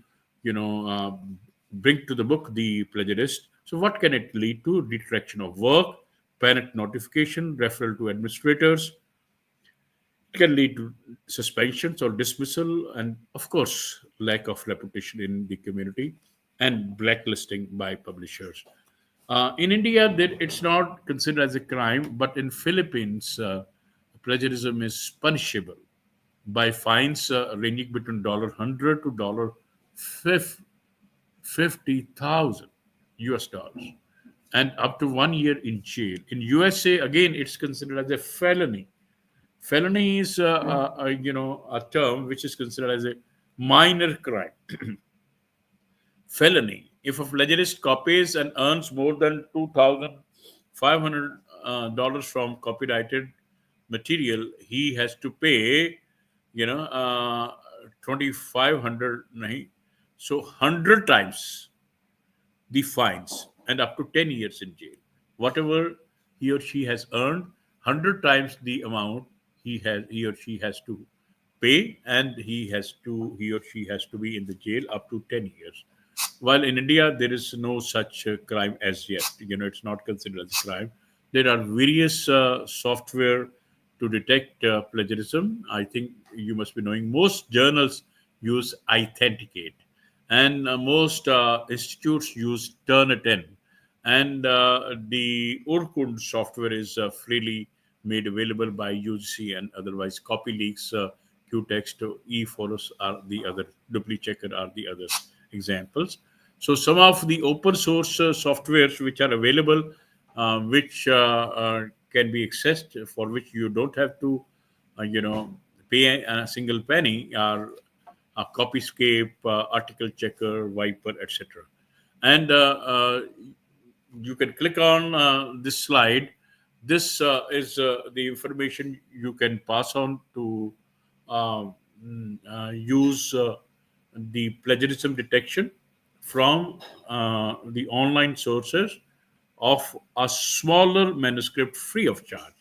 Speaker 2: bring to the book the plagiarist. So what can it lead to? Retraction of work, parent notification, referral to administrators. It can lead to suspensions or dismissal, and of course, lack of reputation in the community and blacklisting by publishers. In India, it's not considered as a crime, but in Philippines, plagiarism is punishable by fines ranging between $100 to $50,000 US, and up to 1 year in jail. In USA, again, it's considered as a felony. Felony is, a term which is considered as a minor crime. Felony. If a plagiarist copies and earns more than $2,500 from copyrighted material, he has to pay, 2,500, so 100 times the fines and up to 10 years in jail. Whatever he or she has earned, 100 times the amount he or she has to pay, and he or she has to be in the jail up to 10 years. While in India, there is no such crime as yet. It's not considered as a crime. There are various software to detect plagiarism. I think you must be knowing most journals use Authenticate, and most institutes use Turnitin, and the Urkund software is freely made available by UGC, and otherwise CopyLeaks, Qtext, eForus are the other, Dupli Checker are the other examples. So some of the open source softwares which are available, which can be accessed, for which you don't have to, you know, pay a single penny, are Copyscape, Article Checker, Viper, etc. And you can click on this slide. This is the information you can pass on to uh, use the plagiarism detection from the online sources of a smaller manuscript free of charge.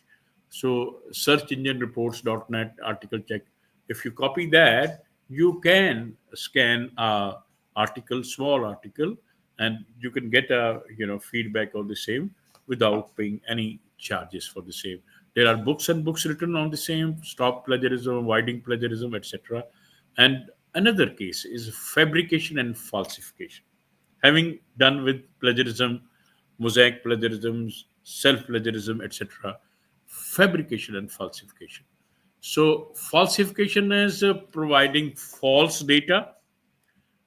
Speaker 2: So searchenginereports.net article check. If you copy that, you can scan a article, small article, and you can get a feedback of the same without paying any charges for the same. There are books and books written on the same, stop plagiarism, avoiding plagiarism, etc. And another case is fabrication and falsification. Having done with plagiarism, mosaic plagiarisms, self plagiarism, etc., fabrication and falsification. So, falsification is providing false data,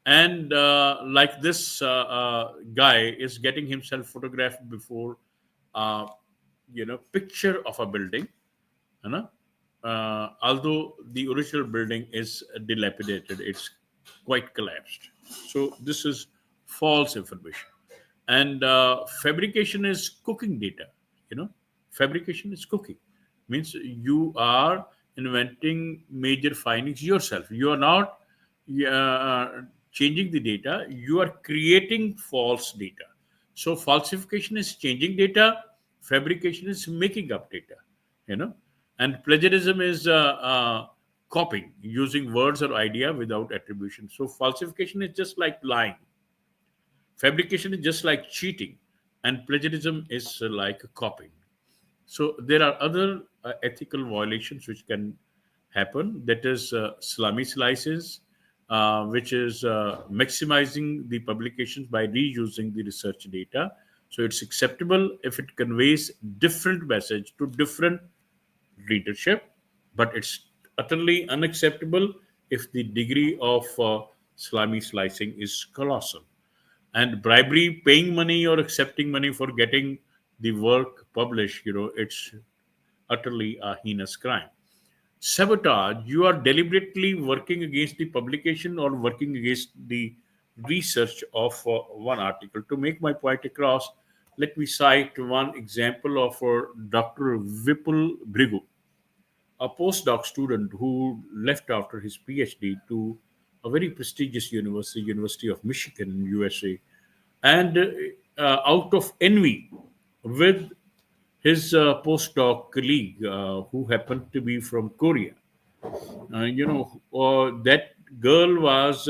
Speaker 2: and like this guy is getting himself photographed before, picture of a building, you know, although the original building is dilapidated, it's quite collapsed. So this is false information. And fabrication is cooking data. Fabrication is cooking, means you are inventing major findings yourself. You are not changing the data, you are creating false data. So falsification is changing data, fabrication is making up data, you know and plagiarism is copying, using words or idea without attribution. So falsification is just like lying, fabrication is just like cheating, and plagiarism is like copying. So there are other ethical violations which can happen. That is salami slices, which is maximizing the publications by reusing the research data. So it's acceptable if it conveys different message to different readership, but it's utterly unacceptable if the degree of salami slicing is colossal. And bribery, paying money or accepting money for getting the work published, it's utterly a heinous crime. Sabotage, you are deliberately working against the publication or working against the research of one article. To make my point across, let me cite one example of Dr. Vipul Brigu, a postdoc student who left after his PhD to a very prestigious university, University of Michigan, USA, and out of envy with his postdoc colleague, who happened to be from Korea. That girl was,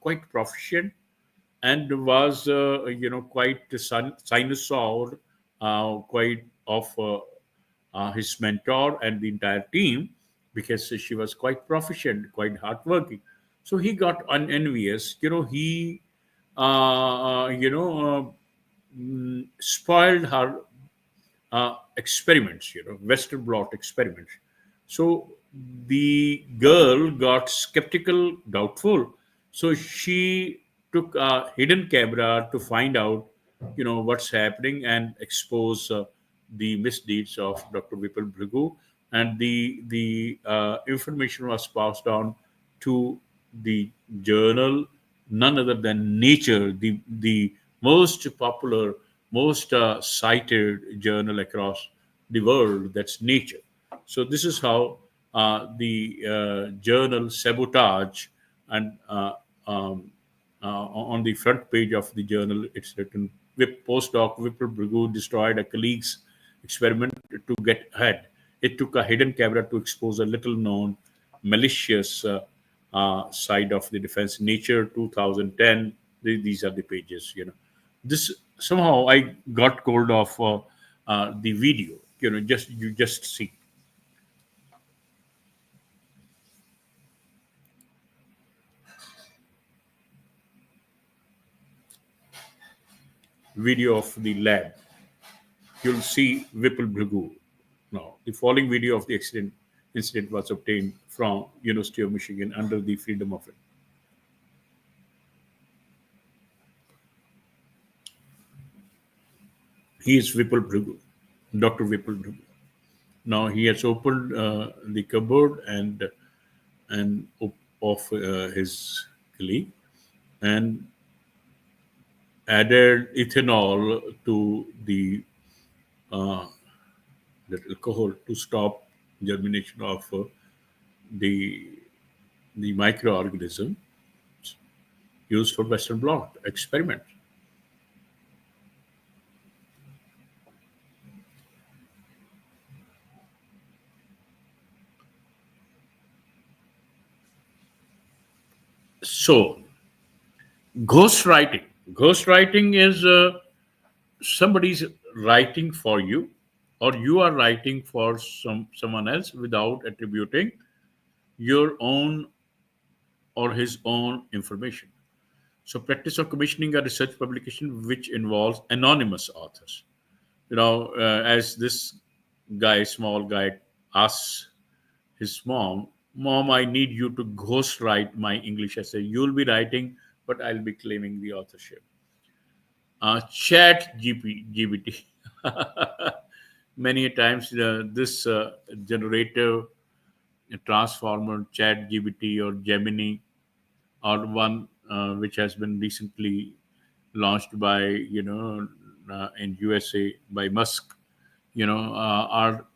Speaker 2: quite proficient and was, quite sinusoid, quite of his mentor and the entire team, because she was quite proficient, quite hardworking. So he got unenvious. He, spoiled her experiments, Western blot experiments. So the girl got skeptical, doubtful. So she took a hidden camera to find out, what's happening and expose the misdeeds of Dr. Vipul Brigu. And the information was passed on to the journal, none other than Nature, the most popular, most cited journal across the world. That's Nature. So this is how the journal Sabotage, and on the front page of the journal, it's written: Whip postdoc Vipul Brigu destroyed a colleague's experiment to get ahead. It took a hidden camera to expose a little known malicious side of the defense. Nature 2010. These are the pages. This somehow I got hold of the video. You just see video of the lab. You'll see Vipul Brigu. Now, the following video of the incident was obtained from University of Michigan under the Freedom of He is Vipul Bhrigu, Dr. Vipul Bhrigu. Now he has opened the cupboard of his colleague and added ethanol to uh, the alcohol to stop germination of the microorganism used for Western blot experiment. So, ghostwriting. Ghostwriting is somebody's writing for you, or you are writing for someone else without attributing your own or his own information. So, practice of commissioning a research publication which involves anonymous authors. As this guy, small guy, asks his mom, "Mom, I need you to ghostwrite my English essay. You'll be writing, but I'll be claiming the authorship." Chat GBT. Many a times, this generative transformer, Chat GBT or Gemini, or one which has been recently launched by in USA by Musk. Are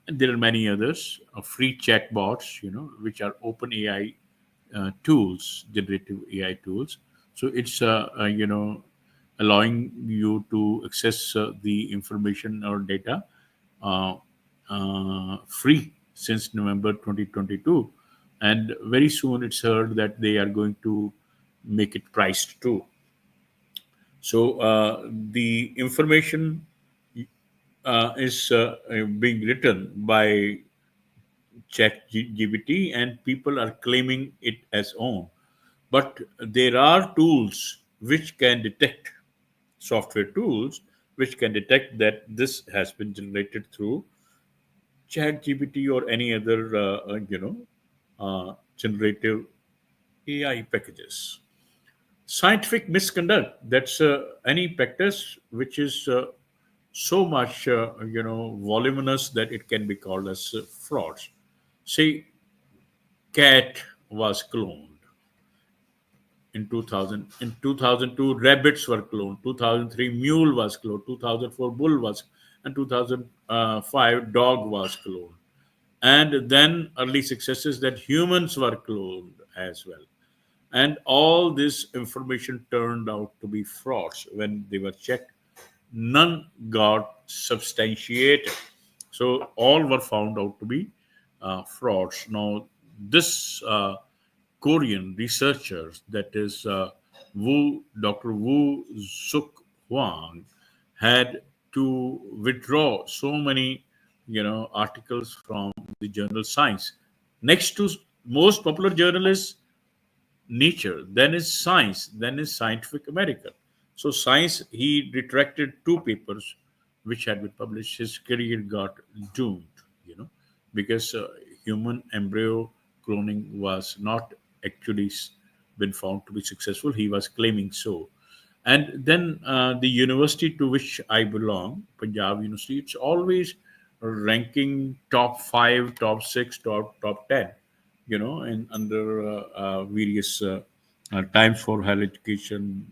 Speaker 2: there are many others free chatbots, which are open AI tools, generative AI tools. So it's allowing you to access the information or data uh, free since November 2022, and very soon it's heard that they are going to make it priced too. So the information is being written by ChatGPT, and people are claiming it as own. But there are tools which can detect, software tools which can detect that this has been generated through ChatGPT or any other, generative AI packages. Scientific misconduct, that's any practice which is so much, voluminous that it can be called as frauds. Say, cat was cloned in 2000. In 2002, rabbits were cloned. 2003, mule was cloned. 2004, bull was, and 2005, dog was cloned. And then early successes that humans were cloned as well. And all this information turned out to be frauds when they were checked. None got substantiated. So all were found out to be frauds. Now, this Korean researchers, that is Dr. Wu Suk Hwang, had to withdraw so many, articles from the journal Science. Next to most popular journal is Nature, then is Science, then is Scientific American. So Science, he retracted two papers which had been published. His career got doomed, you know, because human embryo cloning was not actually been found to be successful. He was claiming so. And then the university to which I belong, Punjab University, it's always ranking top five, top six, top 10, and under various times for higher education,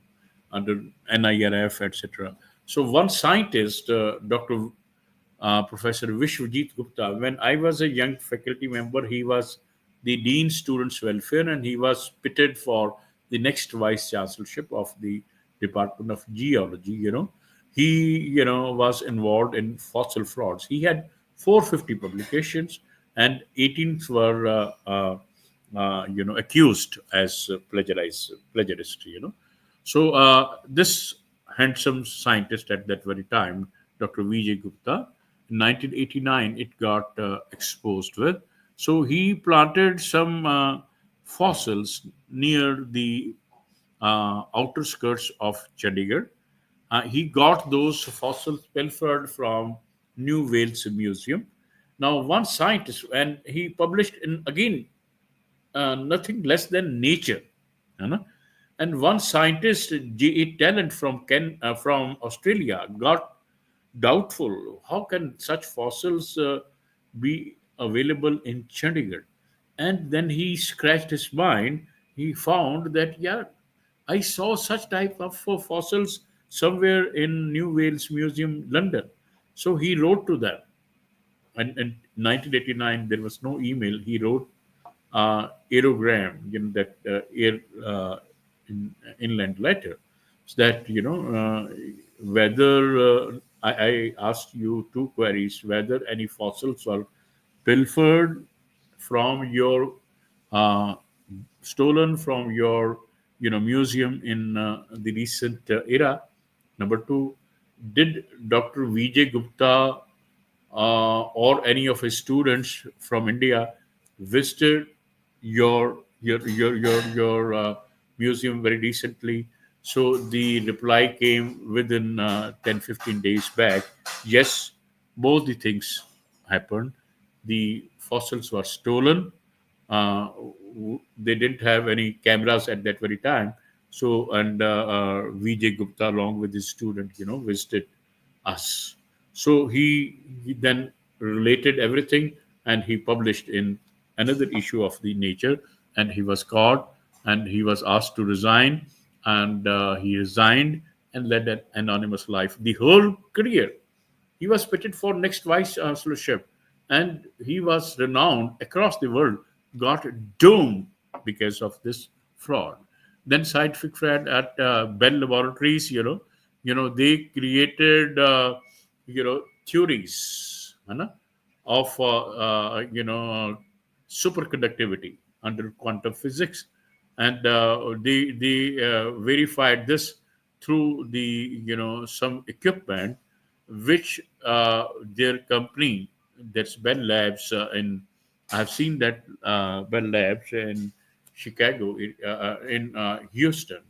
Speaker 2: under NIRF, etc. So one scientist, Dr. Professor Vishwajit Gupta, when I was a young faculty member, he was the Dean Students Welfare, and he was pitted for the next vice chancellorship of the Department of Geology. He was involved in fossil frauds. He had 450 publications, and 18 were accused as plagiarist. So this handsome scientist at that very time, Dr. Vijay Gupta, in 1989, it got exposed with. So he planted some fossils near the outer skirts of Chandigarh. He got those fossils pilfered from New Wales Museum. Now, one scientist, and he published in again nothing less than Nature. You know? And one scientist, G.E. Talent from from Australia, got doubtful. How can such fossils be available in Chandigarh? And then he scratched his mind. He found that, yeah, I saw such type of fossils somewhere in New Wales Museum, London. So he wrote to them. And in 1989, there was no email. He wrote aerogram, that air inland letter, so that whether I asked you two queries: whether any fossils were pilfered from your uh, stolen from your museum in the recent era. Number two, did Dr. Vijay Gupta or any of his students from India visited your museum very recently? So the reply came within 10-15 days back. Yes, both the things happened. The fossils were stolen. They didn't have any cameras at that very time. So, and Vijay Gupta, along with his student, visited us. So he then related everything, and he published in another issue of the Nature, and he was caught and he was asked to resign, and he resigned and led an anonymous life the whole career. He was pitted for next vice chancellorship, and he was renowned across the world. Got doomed because of this fraud. Then scientific fraud at Bell Laboratories. They created theories, of superconductivity under quantum physics, and they verified this through the some equipment which their company, that's Bell Labs in I've seen that Bell Labs in Chicago, in Houston,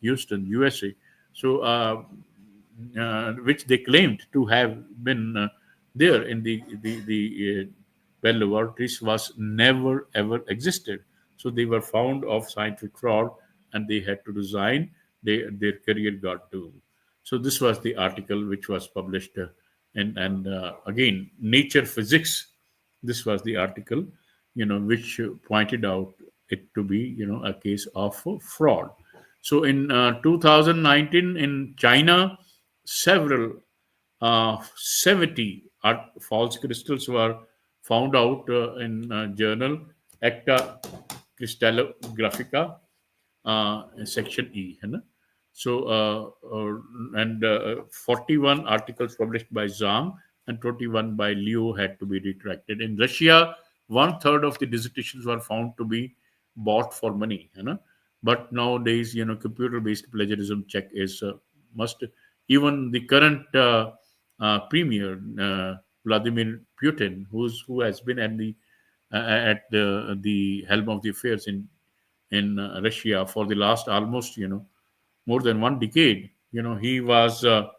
Speaker 2: Houston, USA. So which they claimed to have been there in the Bell laboratories, was never ever existed. So they were found of scientific fraud, and they had to resign. Their career got doomed. So this was the article which was published, and again, Nature Physics. This was the article, which pointed out it to be, a case of fraud. So in 2019 in China, several 70 false crystals were found out in journal Acta Crystallographica, section E. है ना? So, and 41 articles published by Zhang and 21 by Liu had to be retracted. In Russia, one third of the dissertations were found to be bought for money. But nowadays, computer-based plagiarism check is must. Even the current premier, Vladimir Putin, who has been at the helm of the affairs in Russia for the last almost more than one decade. He was uh,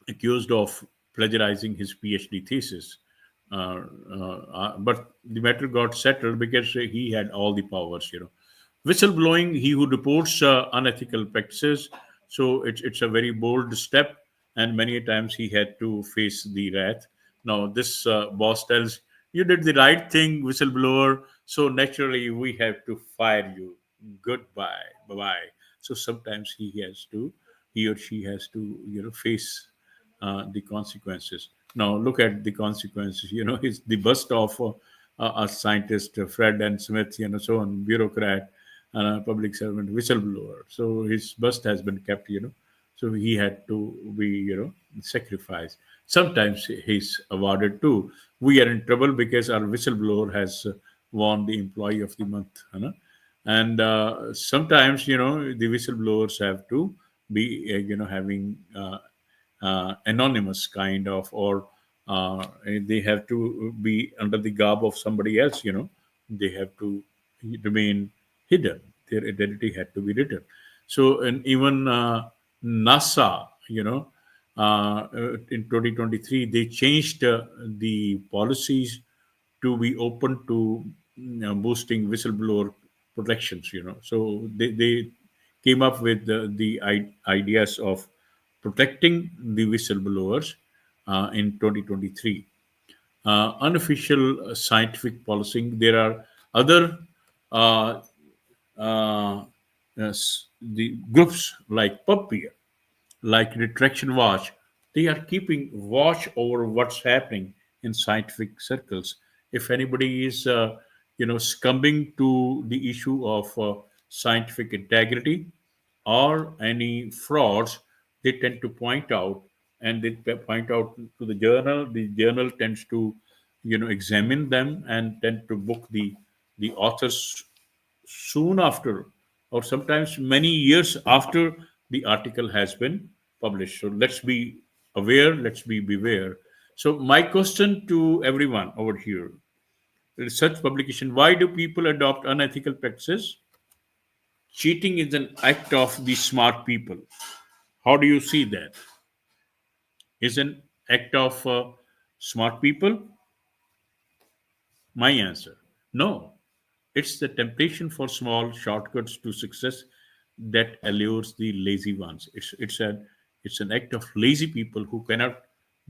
Speaker 2: accused of plagiarizing his PhD thesis. But the matter got settled because he had all the powers. Whistleblowing, he who reports unethical practices. So it's a very bold step, and many times he had to face the wrath. Now this boss tells you did the right thing, whistleblower. So naturally we have to fire you. Goodbye, bye bye. So sometimes he or she has to face the consequences. Now look at the consequences. It's the bust of a scientist, Fred and Smith, so on, bureaucrat, public servant, whistleblower. So his bust has been kept. So he had to be, sacrificed. Sometimes he's awarded too. We are in trouble because our whistleblower has won the Employee of the Month. And sometimes, the whistleblowers have to be, having anonymous kind of, or they have to be under the garb of somebody else. They have to remain hidden. Their identity had to be hidden. So, and even NASA, in 2023 they changed the policies to be open to boosting whistleblower protections. So they came up with the ideas of protecting the whistleblowers in 2023. Unofficial scientific policing. There are other uh, uh, the groups like PubPeer, like Retraction Watch. They are keeping watch over what's happening in scientific circles. If anybody is, succumbing to the issue of scientific integrity or any frauds, they tend to point out, and they point out to the journal. The journal tends to, examine them and tend to book the authors soon after, or sometimes many years after the article has been published. So let's be aware, let's be beware. So my question to everyone over here: research publication. Why do people adopt unethical practices? Cheating is an act of the smart people. How do you see that? Is an act of smart people? My answer: no. It's the temptation for small shortcuts to success that allures the lazy ones. It's an act of lazy people who cannot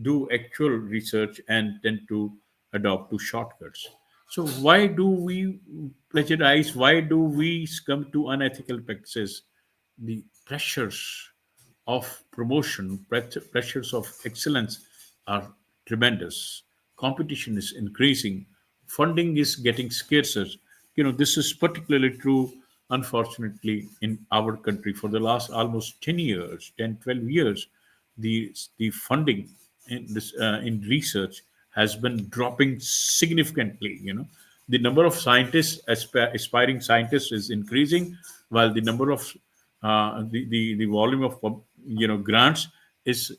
Speaker 2: do actual research and tend to adopt to shortcuts. So why do we plagiarize? Why do we succumb to unethical practices? The pressures of promotion, pressures of excellence are tremendous. Competition is increasing. Funding is getting scarcer. This is particularly true, unfortunately, in our country for the last almost 10 years, 10, 12 years. The funding in research has been dropping significantly. The number of scientists, aspiring scientists, is increasing, while the number of the volume of grants is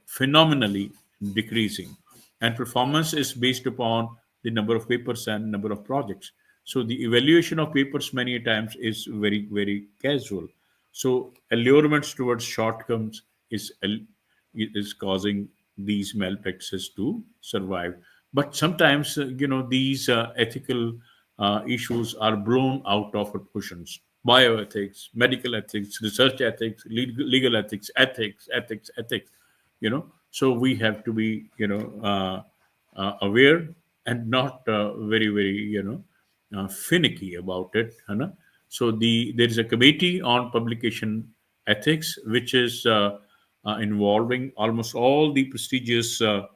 Speaker 2: phenomenally decreasing, and performance is based upon the number of papers and number of projects. So the evaluation of papers many times is very, very casual. So allurements towards shortcomes is causing these malpractices to survive. But sometimes, these ethical issues are blown out of proportions. Bioethics, medical ethics, research ethics, legal ethics, ethics. So we have to be, aware and not very, very, finicky about it. So there is a committee on publication ethics, which is involving almost all the prestigious uh,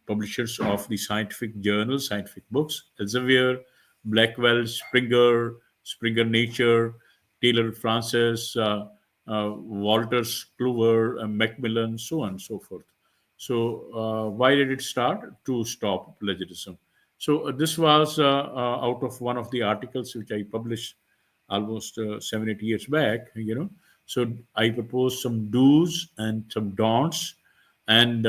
Speaker 2: publishers of the scientific journals, scientific books: Elsevier, Blackwell, Springer Nature, Taylor Francis, Walters Kluwer, Macmillan, so on and so forth. So, why did it start? To stop plagiarism. So, this was out of one of the articles which I published almost 7, 8 years back. So I propose some do's and some don'ts, and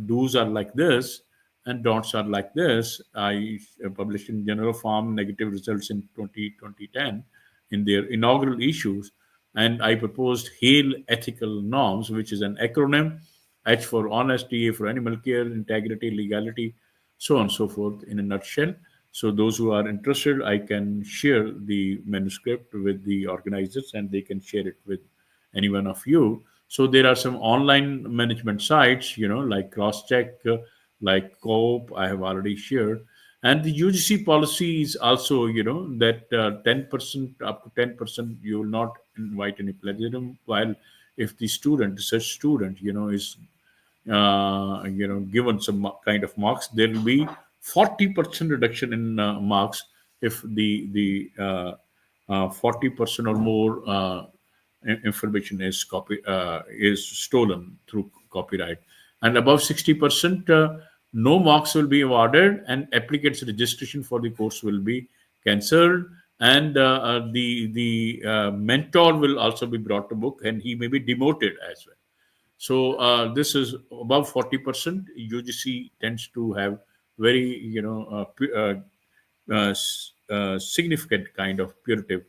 Speaker 2: do's are like this, and don'ts are like this. I published in Journal of Farm negative results in 2010 in their inaugural issues, and I proposed HALE ethical norms, which is an acronym: H for honesty, A for animal care, integrity, legality, so on and so forth, in a nutshell. So those who are interested, I can share the manuscript with the organizers, and they can share it with any one of you. So there are some online management sites, like CrossCheck, like Cope, I have already shared. And the UGC policy is also, that 10%, up to 10%, you will not invite any plagiarism. While if the student, research student, is given some kind of marks, there will be 40% reduction in marks if the 40% or more information is stolen through copyright, and above 60%, no marks will be awarded, and applicant's registration for the course will be cancelled, and the mentor will also be brought to book, and he may be demoted as well. So this is above 40%. UGC tends to have very, significant kind of punitive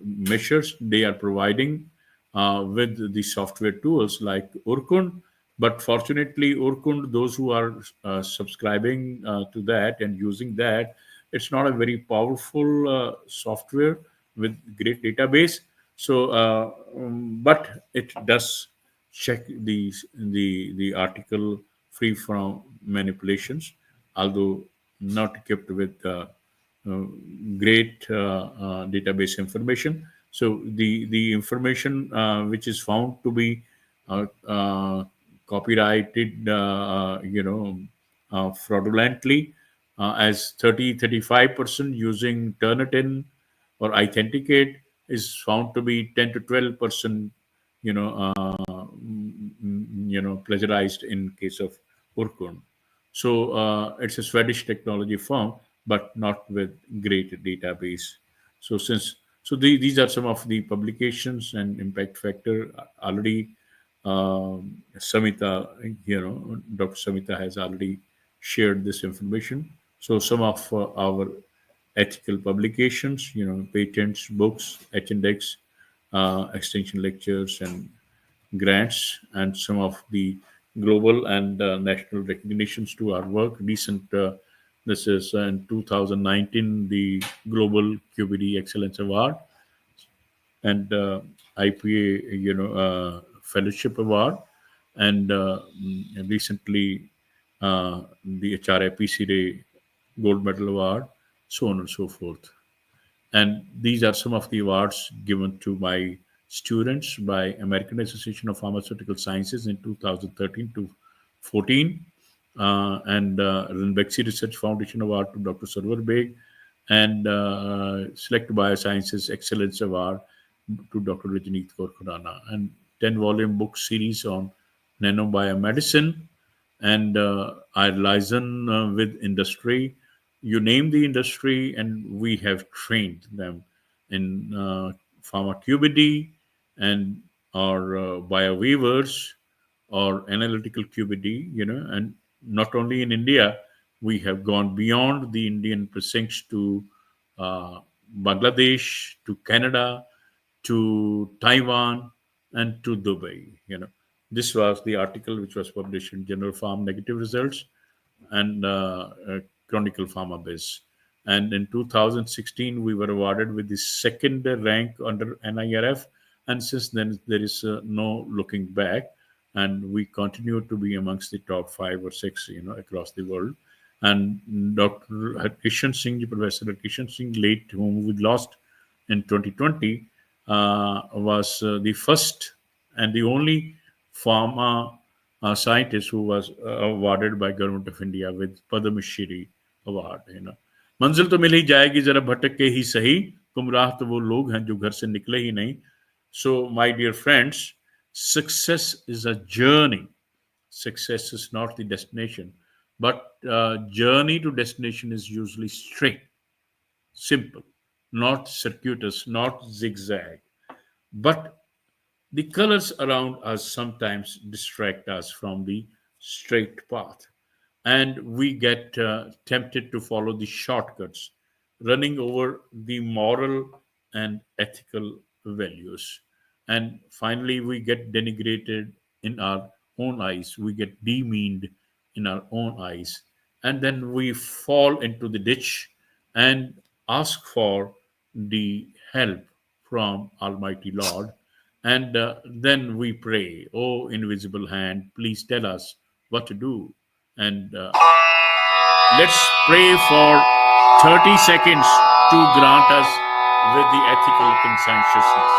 Speaker 2: measures they are providing with the software tools like Urkund. But fortunately, Urkund, those who are subscribing to that and using that, it's not a very powerful software with great database. So, but it does check the article free from manipulations, although not equipped with uh, great database information. So the information which is found to be copyrighted, fraudulently, as 30-35% using Turnitin or Authenticate is found to be 10 to 12%, you know, plagiarized in case of Urkund. So it's a Swedish technology firm, but not with great database. So these are some of the publications and impact factor already. Samita, Dr. Samita has already shared this information. So some of our ethical publications, patents, books, H-index, extension lectures, and grants, and some of the global and national recognitions to our work. This is in 2019, the Global QBD Excellence Award, and IPA, Fellowship Award, and recently the HRIPC Day Gold Medal Award, so on and so forth. And these are some of the awards given to my students by American Association of Pharmaceutical Sciences in 2013 to 14, and Ranbexy Research Foundation Award to Dr. Sarwar Beg, and Select Biosciences Excellence Award to Dr. Rajneet Kaur Khurana, and 10-volume book series on nanobiomedicine, and our liaison with industry. You name the industry, and we have trained them in pharmaceutically and or bioweavers or analytical QBD, and not only in India, we have gone beyond the Indian precincts to uh, Bangladesh, to Canada, to Taiwan, and to Dubai. This was the article which was published in General Farm Negative Results and Chronicle Pharma Biz. And in 2016, we were awarded with the second rank under NIRF. And since then, there is no looking back. And we continue to be amongst the top 5 or 6, across the world. And Dr. Kishan Singh, Professor Kishan Singh, late, whom we lost in 2020, was the first and the only pharma scientist who was awarded by Government of India with Padma Shri Award. मंजिल तो मिल ही जाएगी, जरा भटक के ही सही, गुमराह तो वो लोग हैं जो घर से निकले ही नहीं. So, my dear friends, success is a journey. Success is not the destination, but journey to destination is usually straight, simple, not circuitous, not zigzag. But the colors around us sometimes distract us from the straight path, and we get tempted to follow the shortcuts, running over the moral and ethical values. And finally, we get denigrated in our own eyes, we get demeaned in our own eyes, and then we fall into the ditch and ask for the help from Almighty Lord. And then we pray, "Oh, invisible hand, please tell us what to do." And let's pray for 30 seconds to grant us with the ethical conscientiousness.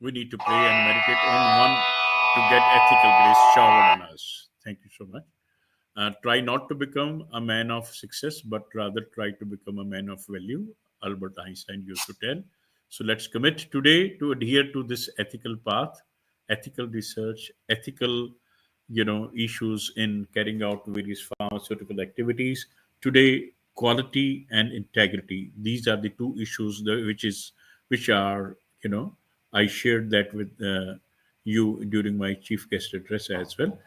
Speaker 2: We need to pray and meditate on one to get ethical grace showered on us. Thank you so much. Try not to become a man of success, but rather try to become a man of value. Albert Einstein used to tell. So let's commit today to adhere to this ethical path, ethical research, ethical, issues in carrying out various pharmaceutical activities. Today, quality and integrity. These are the two issues which are, I shared that with you during my chief guest address as well.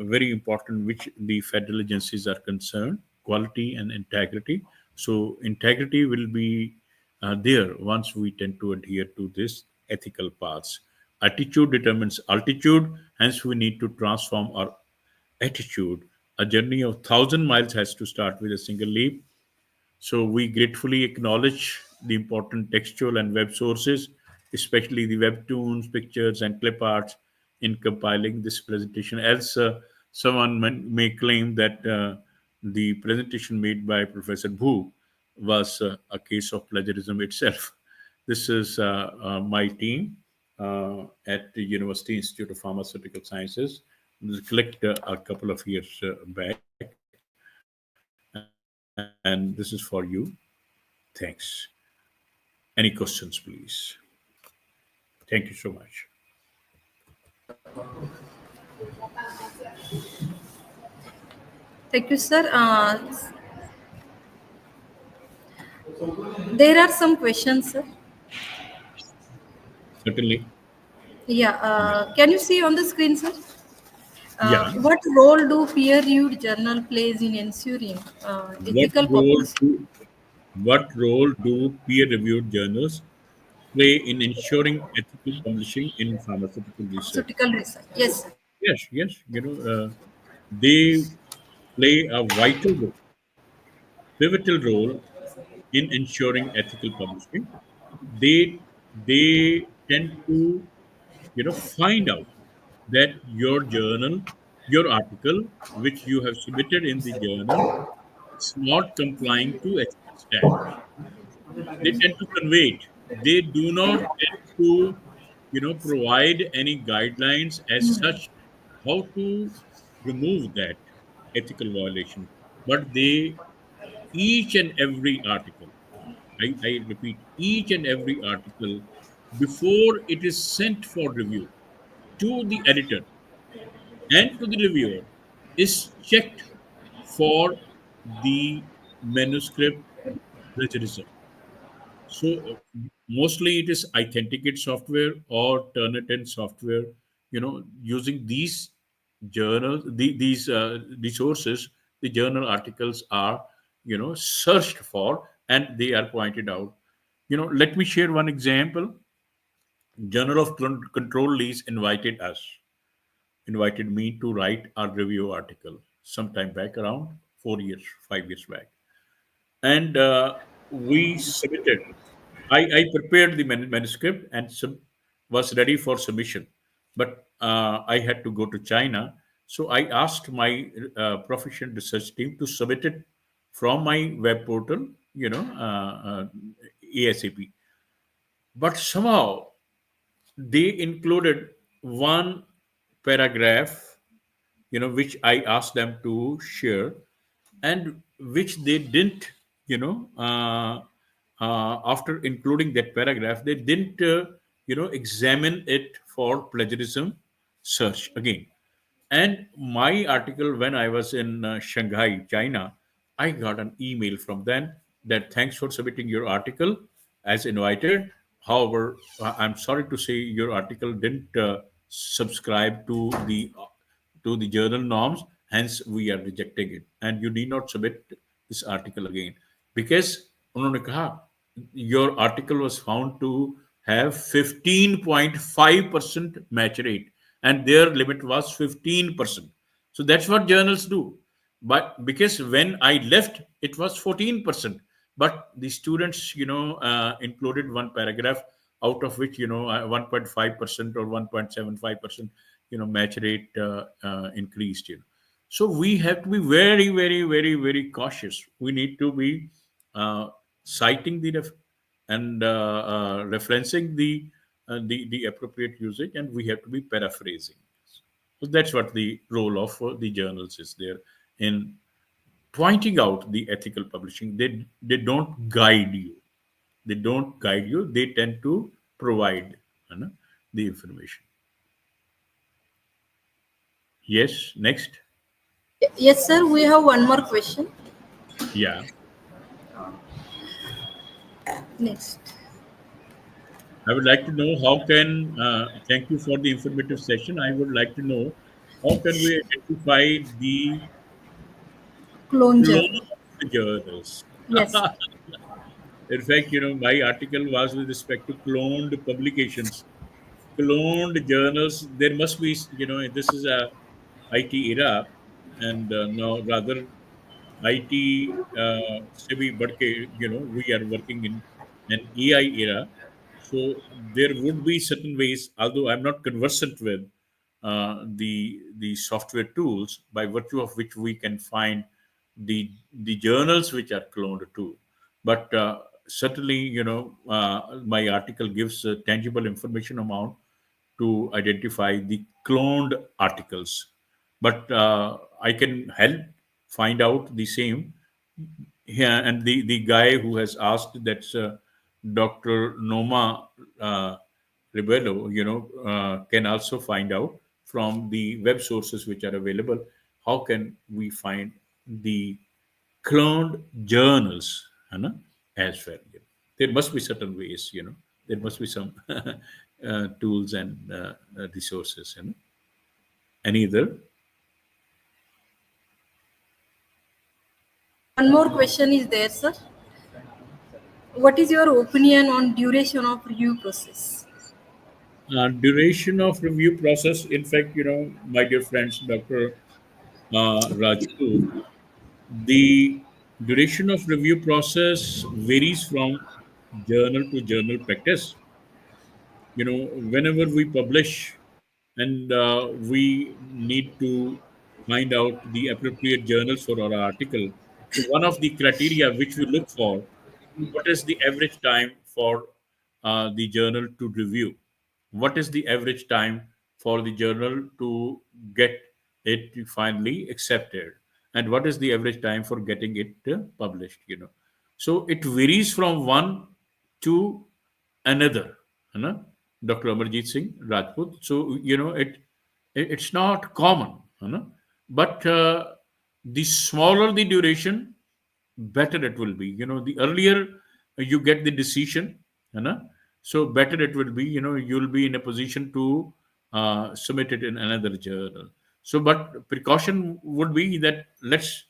Speaker 2: Very important, which the federal agencies are concerned, quality and integrity. So integrity will be there, once we tend to adhere to this ethical paths. Attitude determines altitude, hence we need to transform our attitude. A journey of 1,000 miles has to start with a single leap. So we gratefully acknowledge the important textual and web sources, especially the webtoons, pictures, and clip arts in compiling this presentation. Else, someone may claim that the presentation made by Professor Bhoop was a case of plagiarism itself. This is my team at the University Institute of Pharmaceutical Sciences. This clicked a couple of years back, and this is for you. Thanks. Any questions, please? Thank you so much.
Speaker 1: Thank you, sir. There are some questions, sir.
Speaker 2: Certainly.
Speaker 1: Yeah,
Speaker 2: Yeah.
Speaker 1: can you see on the screen, sir?
Speaker 2: Yeah.
Speaker 1: What role do peer-reviewed journal plays in ensuring
Speaker 2: What
Speaker 1: ethical
Speaker 2: role
Speaker 1: publishing?
Speaker 2: do what role do peer-reviewed journals play in ensuring ethical publishing in pharmaceutical research?
Speaker 1: Pharmaceutical research. Yes, sir.
Speaker 2: Yes, yes. They play a vital role, pivotal role in ensuring ethical publishing. They tend to find out that your journal, your article, which you have submitted in the journal, is not complying to ethical standards. They tend to convey it. They do not tend to provide any guidelines as such how to remove that ethical violation, but they each and every article, I repeat, each and every article, before it is sent for review to the editor and to the reviewer, is checked for the manuscript plagiarism. So mostly it is authenticate software or Turnitin software. Using these journals, these resources, the journal articles are searched for and they are pointed out. Let me share one example. Journal of Control Lease invited me to write a review article sometime back around 4 years, 5 years back, and we submitted. I prepared the manuscript and was ready for submission, but I had to go to China. So I asked my proficient research team to submit it from my web portal, ASAP. But somehow they included one paragraph, which I asked them to share, and which they didn't, after including that paragraph, they didn't, examine it for plagiarism search again. And my article, when I was in Shanghai, China, I got an email from them that thanks for submitting your article as invited. However, I'm sorry to say your article didn't subscribe to the journal norms. Hence, we are rejecting it, and you need not submit this article again because उन्होंने कहा your article was found to have 15.5% match rate and their limit was 15%. So that's what journals do. But because when I left, it was 14%. But the students, included one paragraph out of which, 1.5% or 1.75%, match rate increased. So we have to be very, very, very, very cautious. We need to be citing and referencing the appropriate usage, and we have to be paraphrasing. So that's what the role of the journals is there in pointing out the ethical publishing. They don't guide you. They don't guide you. They tend to provide the information. Yes. Next.
Speaker 1: Yes, sir. We have one more question.
Speaker 2: Yeah.
Speaker 1: Next.
Speaker 2: I would like to know how can, thank you for the informative session. I would like to know how can we identify the
Speaker 1: Clone
Speaker 2: clone
Speaker 1: journal.
Speaker 2: of the journals?
Speaker 1: Yes.
Speaker 2: In fact, my article was with respect to cloned publications, cloned journals. There must be, this is a IT era, and now rather IT se bhi badh ke, we are working in an AI era. So there would be certain ways, although I'm not conversant with the software tools by virtue of which we can find the journals which are cloned too. But certainly, my article gives tangible information amount to identify the cloned articles. But I can help find out the same. Yeah, and the guy who has asked, that's Dr. Noma Rebello, can also find out from the web sources which are available. How can we find the cloned journals, as well? There must be certain ways, there must be some tools and resources, any other.
Speaker 1: One more question is there, sir. What is your opinion on duration of review process?
Speaker 2: Duration of review process. In fact, my dear friends, Dr. Rajput, the duration of review process varies from journal to journal practice. Whenever we publish and we need to find out the appropriate journals for our article, so one of the criteria which we look for, what is the average time for the journal to review? What is the average time for the journal to get it finally accepted? And what is the average time for getting it published? So it varies from one to another, Dr. Amarjit Singh Rajput. So, it's not common, but the smaller the duration, better it will be. The earlier you get the decision, so better it will be. You'll be in a position to submit it in another journal. So, but precaution would be that let's,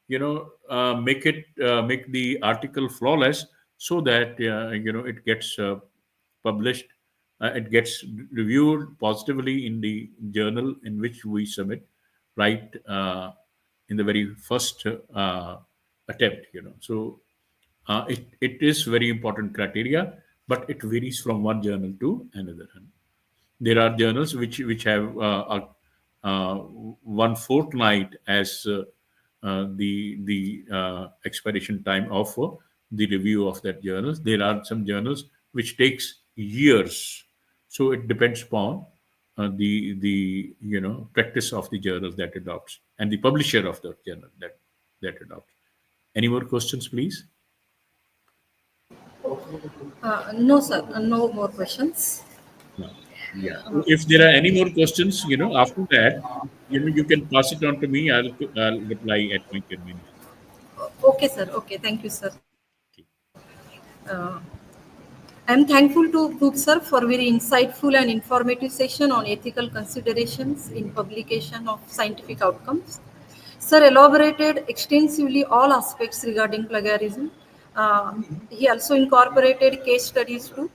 Speaker 2: make the article flawless so that, it gets published, it gets reviewed positively in the journal in which we submit, right, in the very first attempt. So it is very important criteria, but it varies from one journal to another. There are journals which have uh, one fortnight as the expiration time of the review of that journals. There are some journals which takes years. So it depends upon the practice of the journal that adopts and the publisher of the journal that adopts. Any more questions, please?
Speaker 1: No, sir. No more questions.
Speaker 2: No. Yeah. If there are any more questions, after that, you can pass it on to me. I'll reply at my convenience.
Speaker 1: Okay, sir. Okay, thank you, sir. I am thankful to Bhoop sir for very insightful and informative session on ethical considerations in publication of scientific outcomes. Sir elaborated extensively all aspects regarding plagiarism. Uh, he also incorporated case studies too.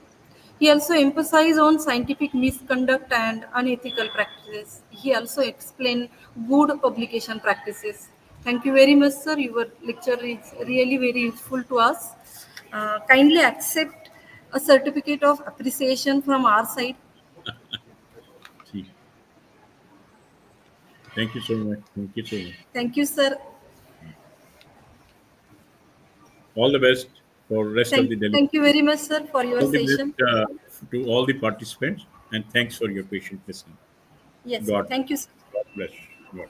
Speaker 1: He also emphasized on scientific misconduct and unethical practices. He also explained good publication practices. Thank you very much, sir. Your lecture is really very useful to us. Kindly accept a certificate of appreciation from our side.
Speaker 2: See. Thank you so much. Thank you so much.
Speaker 1: Thank you, sir.
Speaker 2: All the best for rest of the day.
Speaker 1: Thank you very much, sir, for your
Speaker 2: All the best
Speaker 1: session.
Speaker 2: to all the participants, and thanks for your patient listening.
Speaker 1: Yes, sir.
Speaker 2: God,
Speaker 1: Thank you, sir.
Speaker 2: God bless. God.